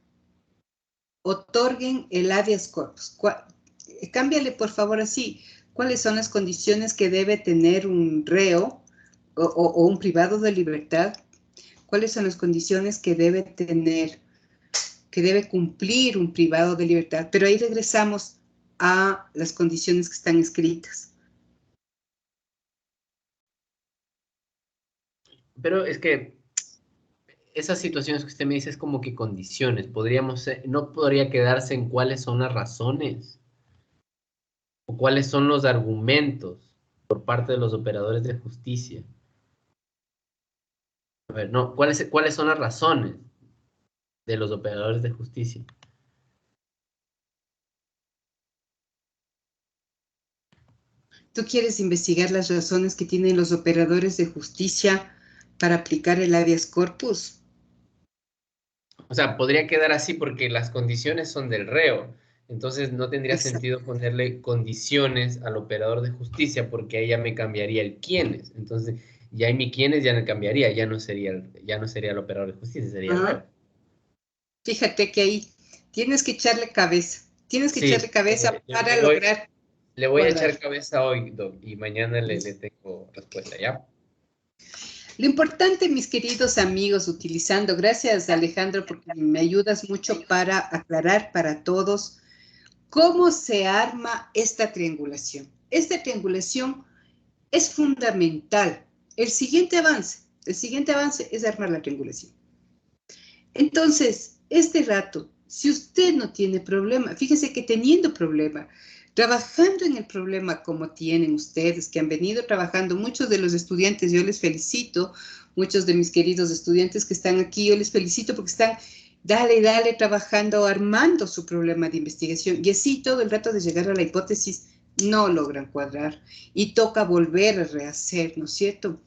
otorguen el habeas corpus? Cámbiale, por favor, así. ¿Cuáles son las condiciones que debe tener un reo o un privado de libertad? ¿Cuáles son las condiciones que debe tener, que debe cumplir un privado de libertad? Pero ahí regresamos a las condiciones que están escritas. Pero es que esas situaciones que usted me dice es como que condiciones. No podría quedarse en cuáles son las razones o cuáles son los argumentos por parte de los operadores de justicia. A ver, no, ¿cuáles son las razones de los operadores de justicia? ¿Tú quieres investigar las razones que tienen los operadores de justicia para aplicar el habeas corpus? O sea, podría quedar así porque las condiciones son del reo. Entonces no tendría Exacto. sentido ponerle condiciones al operador de justicia porque ahí ya me cambiaría el quiénes. Entonces, ya en mi quiénes ya no cambiaría, ya no sería el operador de justicia, sería el reo. Fíjate que ahí tienes que echarle cabeza. Tienes que Sí, echarle cabeza para lograr le voy a cuadrar. echar cabeza hoy, Doc, y mañana le tengo respuesta, ¿ya? Lo importante, mis queridos amigos, utilizando, gracias Alejandro, porque me ayudas mucho para aclarar para todos cómo se arma esta triangulación. Esta triangulación es fundamental. El siguiente avance es armar la triangulación. Entonces, este rato, si usted no tiene problema, fíjese que teniendo problema, trabajando en el problema como tienen ustedes, que han venido trabajando, muchos de los estudiantes, yo les felicito, muchos de mis queridos estudiantes que están aquí, yo les felicito porque están, dale, trabajando, armando su problema de investigación, y así todo el rato de llegar a la hipótesis, no logran cuadrar, y toca volver a rehacer, ¿no es cierto?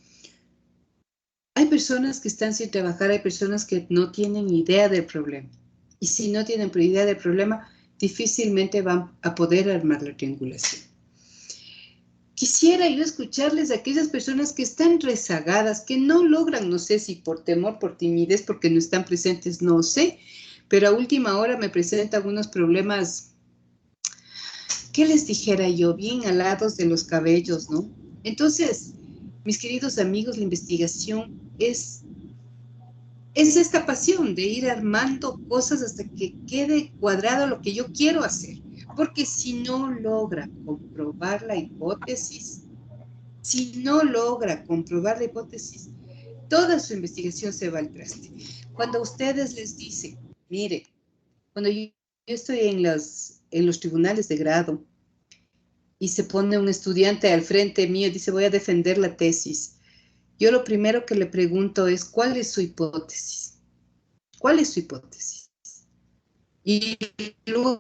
Hay personas que están sin trabajar, hay personas que no tienen idea del problema. Y si no tienen idea del problema, difícilmente van a poder armar la triangulación. Quisiera yo escucharles a aquellas personas que están rezagadas, que no logran, no sé si por temor, por timidez, porque no están presentes, no sé, pero a última hora me presentan unos problemas, ¿qué les dijera yo? Bien alados de los cabellos, ¿no? Entonces, mis queridos amigos, la investigación es esta pasión de ir armando cosas hasta que quede cuadrado lo que yo quiero hacer. Porque si no logra comprobar la hipótesis, toda su investigación se va al traste. Cuando ustedes les dicen, mire, cuando yo estoy en los tribunales de grado y se pone un estudiante al frente mío y dice, voy a defender la tesis, yo lo primero que le pregunto es, ¿cuál es su hipótesis? ¿Cuál es su hipótesis? Y luego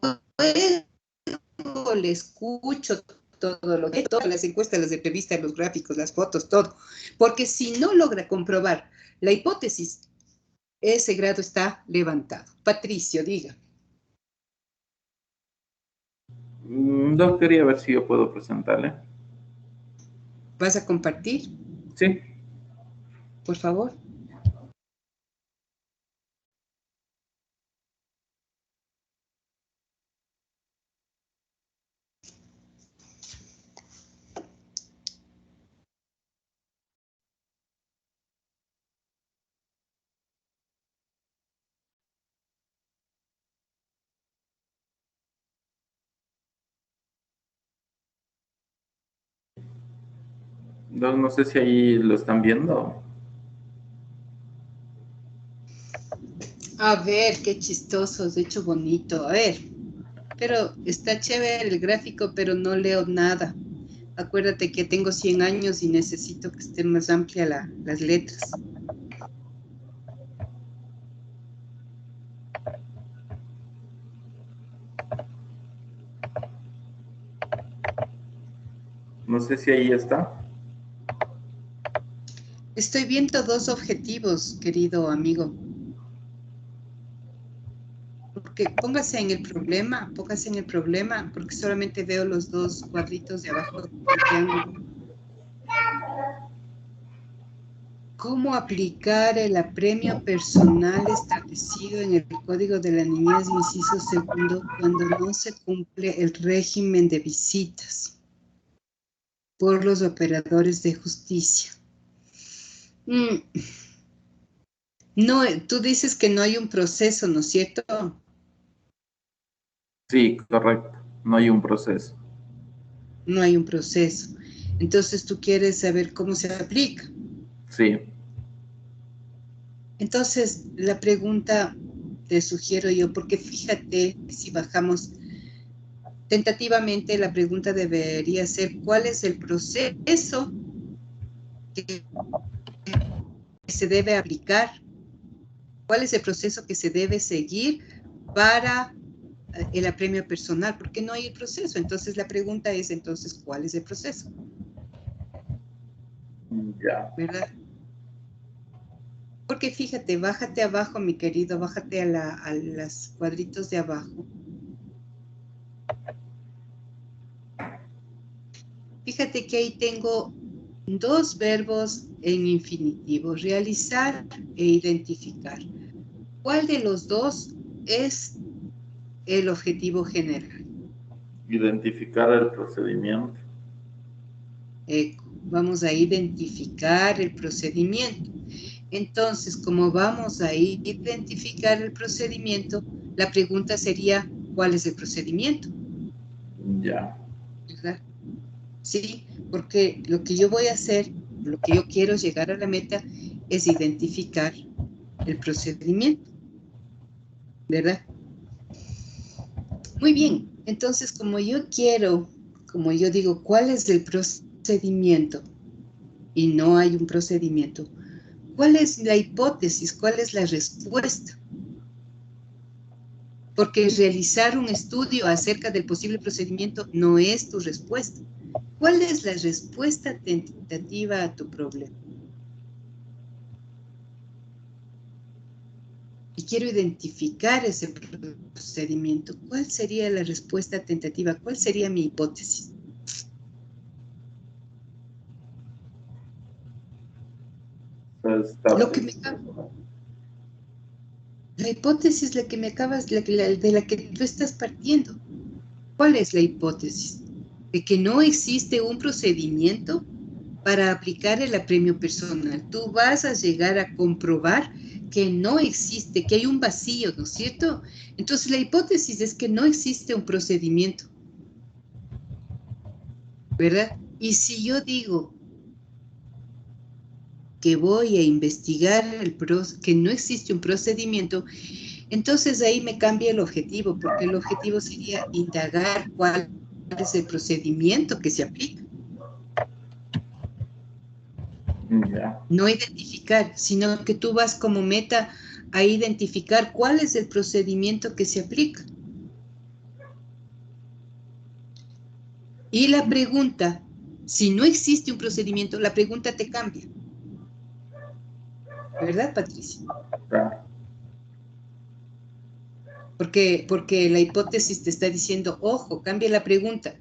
le escucho todas las encuestas, las entrevistas, los gráficos, las fotos, todo. Porque si no logra comprobar la hipótesis, ese grado está levantado. Patricio, diga. Doc, quería ver si yo puedo presentarle. ¿Vas a compartir? Sí. Por favor. Doc, no sé si ahí lo están viendo. A ver, qué chistoso, de hecho bonito. A ver, pero está chévere el gráfico, pero no leo nada. Acuérdate que tengo 100 años y necesito que esté más amplia las letras. No sé si ahí está. Estoy viendo dos objetivos, querido amigo. Porque póngase en el problema, porque solamente veo los dos cuadritos de abajo del triángulo. ¿Cómo aplicar el apremio personal establecido en el Código de la Niñez, inciso segundo, cuando no se cumple el régimen de visitas por los operadores de justicia? No, tú dices que no hay un proceso, ¿no es cierto? Sí, correcto. No hay un proceso. No hay un proceso. Entonces tú quieres saber cómo se aplica. Sí. Entonces, la pregunta te sugiero yo, porque fíjate, si bajamos tentativamente, la pregunta debería ser, ¿cuál es el proceso que se debe aplicar? ¿Cuál es el proceso que se debe seguir para el apremio personal? Porque no hay el proceso. Entonces, la pregunta es, entonces, ¿cuál es el proceso? Ya. ¿Verdad? Porque fíjate, bájate abajo, mi querido, bájate a los cuadritos de abajo. Fíjate que ahí tengo dos verbos en infinitivo, realizar e identificar. ¿Cuál de los dos es el objetivo general? Identificar el procedimiento. Vamos a identificar el procedimiento. Entonces, como vamos a identificar el procedimiento, la pregunta sería, ¿cuál es el procedimiento? Ya. ¿Verdad? Sí, porque lo que yo voy a hacer, lo que yo quiero llegar a la meta, es identificar el procedimiento, ¿verdad? Muy bien, entonces como yo digo, ¿cuál es el procedimiento? Y no hay un procedimiento. ¿Cuál es la hipótesis? ¿Cuál es la respuesta? Porque realizar un estudio acerca del posible procedimiento no es tu respuesta. ¿Cuál es la respuesta tentativa a tu problema? Y quiero identificar ese procedimiento. ¿Cuál sería la respuesta tentativa? ¿Cuál sería mi hipótesis? Lo que me La hipótesis de la que tú estás partiendo. ¿Cuál es la hipótesis? De que no existe un procedimiento para aplicar el apremio personal. Tú vas a llegar a comprobar que no existe, que hay un vacío, ¿no es cierto? Entonces la hipótesis es que no existe un procedimiento, ¿verdad? Y si yo digo que voy a investigar que no existe un procedimiento, entonces ahí me cambia el objetivo, porque el objetivo sería indagar cuál es el procedimiento que se aplica. Ya. No identificar, sino que tú vas como meta a identificar cuál es el procedimiento que se aplica. Y la pregunta, si no existe un procedimiento, la pregunta te cambia. ¿Verdad, Patricia? Claro. Porque la hipótesis te está diciendo, ojo, cambia la pregunta.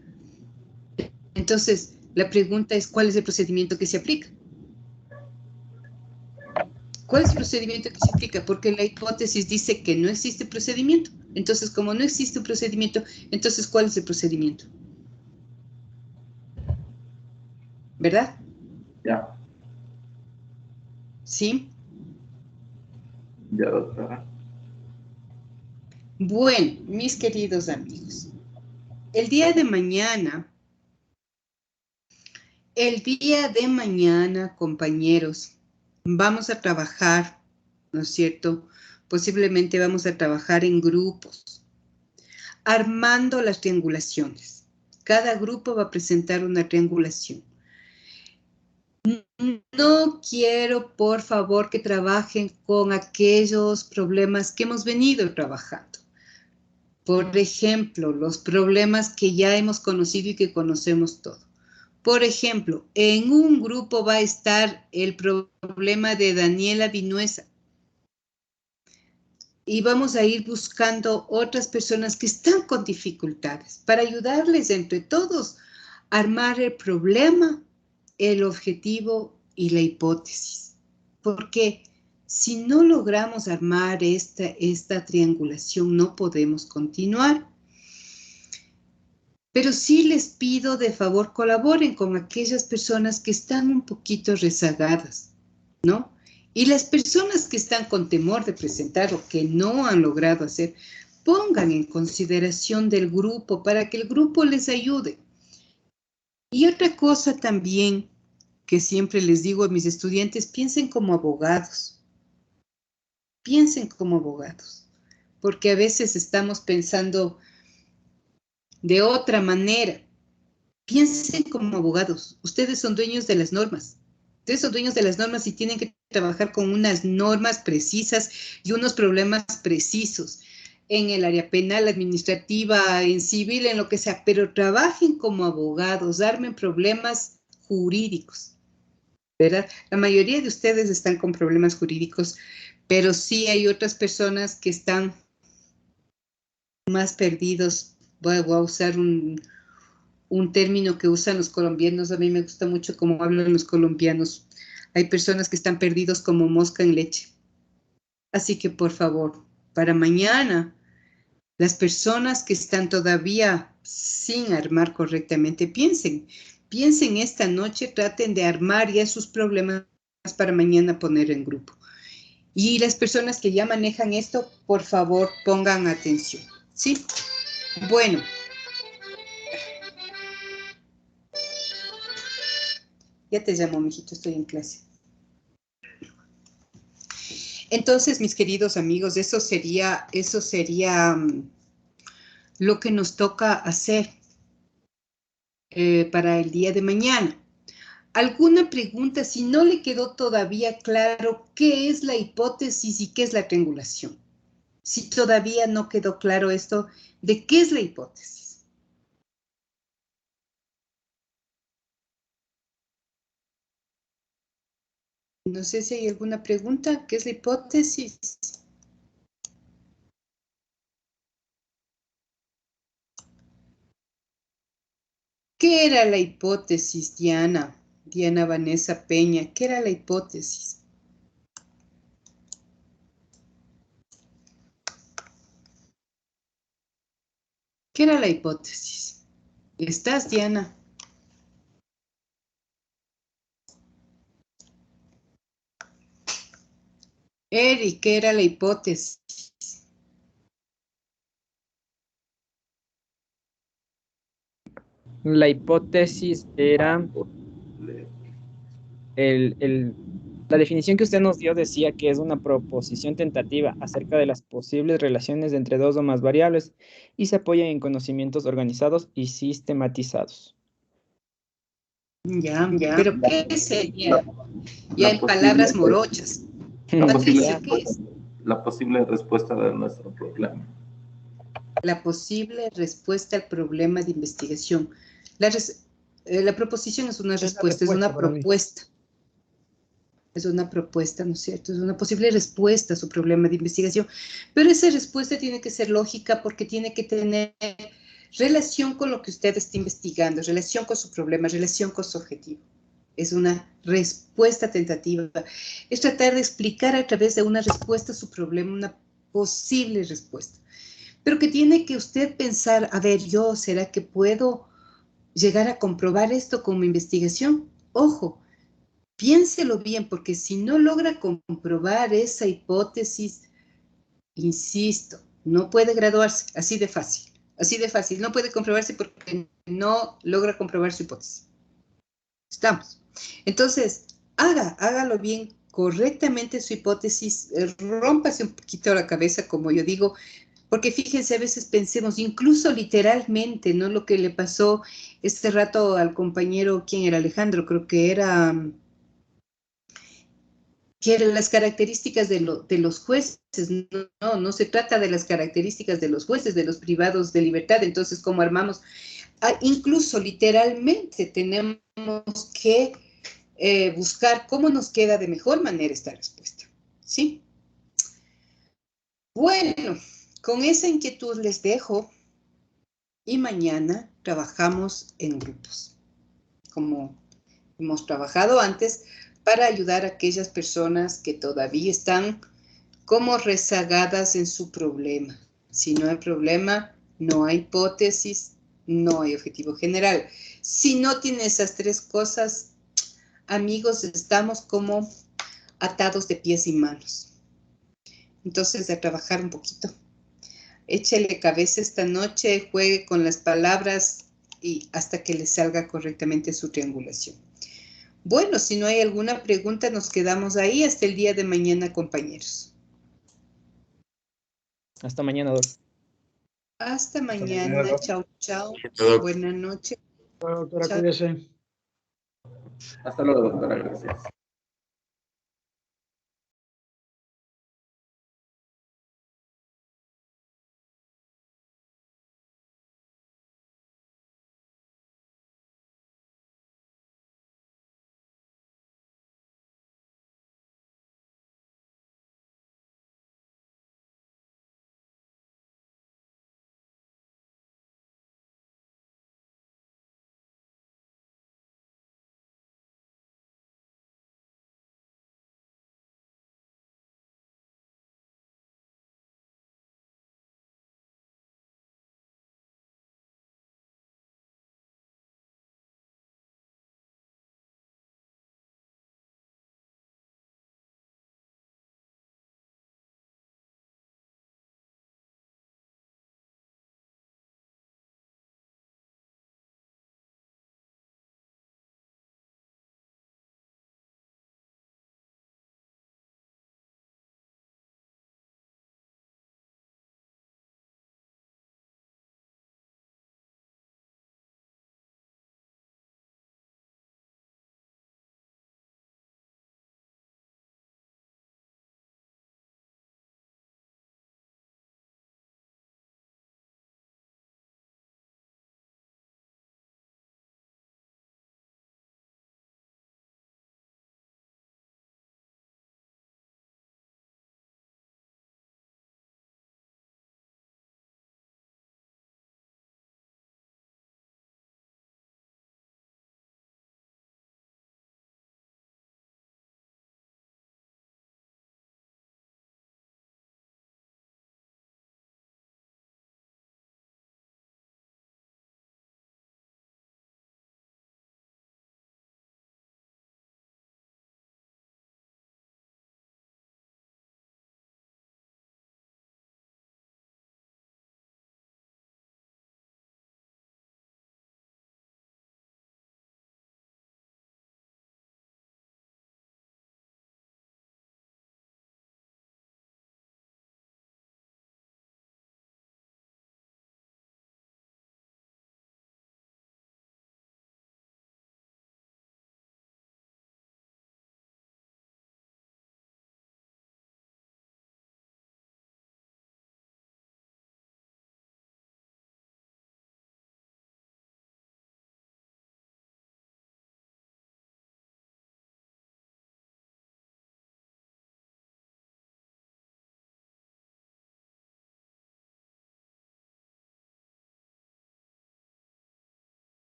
Entonces, la pregunta es, ¿cuál es el procedimiento que se aplica? ¿Cuál es el procedimiento que se aplica? Porque la hipótesis dice que no existe procedimiento. Entonces, como no existe un procedimiento, entonces, ¿cuál es el procedimiento? ¿Verdad? Ya. ¿Sí? Ya, doctora. Bueno, mis queridos amigos, el día de mañana, compañeros, vamos a trabajar, ¿no es cierto? Posiblemente vamos a trabajar en grupos, armando las triangulaciones. Cada grupo va a presentar una triangulación. No quiero, por favor, que trabajen con aquellos problemas que hemos venido trabajando. Por ejemplo, los problemas que ya hemos conocido y que conocemos todo. Por ejemplo, en un grupo va a estar el problema de Daniela Vinuesa. Y vamos a ir buscando otras personas que están con dificultades para ayudarles entre todos a armar el problema, el objetivo y la hipótesis. Porque si no logramos armar esta triangulación, no podemos continuar. Pero sí les pido de favor colaboren con aquellas personas que están un poquito rezagadas, ¿no? Y las personas que están con temor de presentar o que no han logrado hacer, pongan en consideración del grupo para que el grupo les ayude. Y otra cosa también que siempre les digo a mis estudiantes, piensen como abogados. piensen como abogados, porque a veces estamos pensando de otra manera. Piensen como abogados. Ustedes son dueños de las normas. Ustedes son dueños de las normas y tienen que trabajar con unas normas precisas y unos problemas precisos en el área penal, administrativa, en civil, en lo que sea, pero trabajen como abogados, armen problemas jurídicos, ¿verdad? La mayoría de ustedes están con problemas jurídicos, pero sí hay otras personas que están más perdidos. Voy a usar un término que usan los colombianos. A mí me gusta mucho cómo hablan los colombianos. Hay personas que están perdidos como mosca en leche. Así que, por favor, para mañana, las personas que están todavía sin armar correctamente, piensen esta noche, traten de armar ya sus problemas para mañana poner en grupo. Y las personas que ya manejan esto, por favor, pongan atención, ¿sí? Bueno. Ya te llamo, mijito, estoy en clase. Entonces, mis queridos amigos, eso sería lo que nos toca hacer para el día de mañana. ¿Alguna pregunta? Si no le quedó todavía claro qué es la hipótesis y qué es la triangulación. Si todavía no quedó claro esto, ¿de qué es la hipótesis? No sé si hay alguna pregunta. ¿Qué es la hipótesis? ¿Qué era la hipótesis, Diana? Diana Vanessa Peña, ¿qué era la hipótesis? ¿Qué era la hipótesis? ¿Estás, Diana? Eric, ¿qué era la hipótesis? La hipótesis era la definición que usted nos dio decía que es una proposición tentativa acerca de las posibles relaciones entre dos o más variables y se apoya en conocimientos organizados y sistematizados. Ya, pero ¿qué sería? Ya en palabras morochas. Patricia, ¿qué es? La posible respuesta de nuestro problema. La posible respuesta al problema de investigación. La proposición es una respuesta, es una propuesta. Es una propuesta, ¿no es cierto? Es una posible respuesta a su problema de investigación. Pero esa respuesta tiene que ser lógica porque tiene que tener relación con lo que usted está investigando, relación con su problema, relación con su objetivo. Es una respuesta tentativa. Es tratar de explicar a través de una respuesta a su problema, una posible respuesta. Pero que tiene que usted pensar, a ver, ¿será que puedo llegar a comprobar esto con mi investigación? Ojo, piénselo bien, porque si no logra comprobar esa hipótesis, insisto, no puede graduarse, así de fácil, no puede comprobarse porque no logra comprobar su hipótesis. ¿Estamos? Entonces, hágalo bien, correctamente su hipótesis, rómpase un poquito la cabeza, como yo digo, porque fíjense, a veces pensemos, incluso literalmente, ¿no? Lo que le pasó este rato al compañero, ¿quién era? Alejandro, creo que eran las características de los jueces, no se trata de las características de los jueces, de los privados de libertad. Entonces, ¿cómo armamos? Incluso literalmente tenemos que buscar cómo nos queda de mejor manera esta respuesta, ¿sí? Bueno, con esa inquietud les dejo y mañana trabajamos en grupos, como hemos trabajado antes, para ayudar a aquellas personas que todavía están como rezagadas en su problema. Si no hay problema, no hay hipótesis, no hay objetivo general. Si no tiene esas tres cosas, amigos, estamos como atados de pies y manos. Entonces, a trabajar un poquito. Échele cabeza esta noche, juegue con las palabras y hasta que le salga correctamente su triangulación. Bueno, si no hay alguna pregunta, nos quedamos ahí hasta el día de mañana, compañeros. Hasta mañana, Doc. Hasta mañana. Chao, chao. Buenas noches. Doctora, Chao. cuídese. Hasta luego, doctora. Gracias.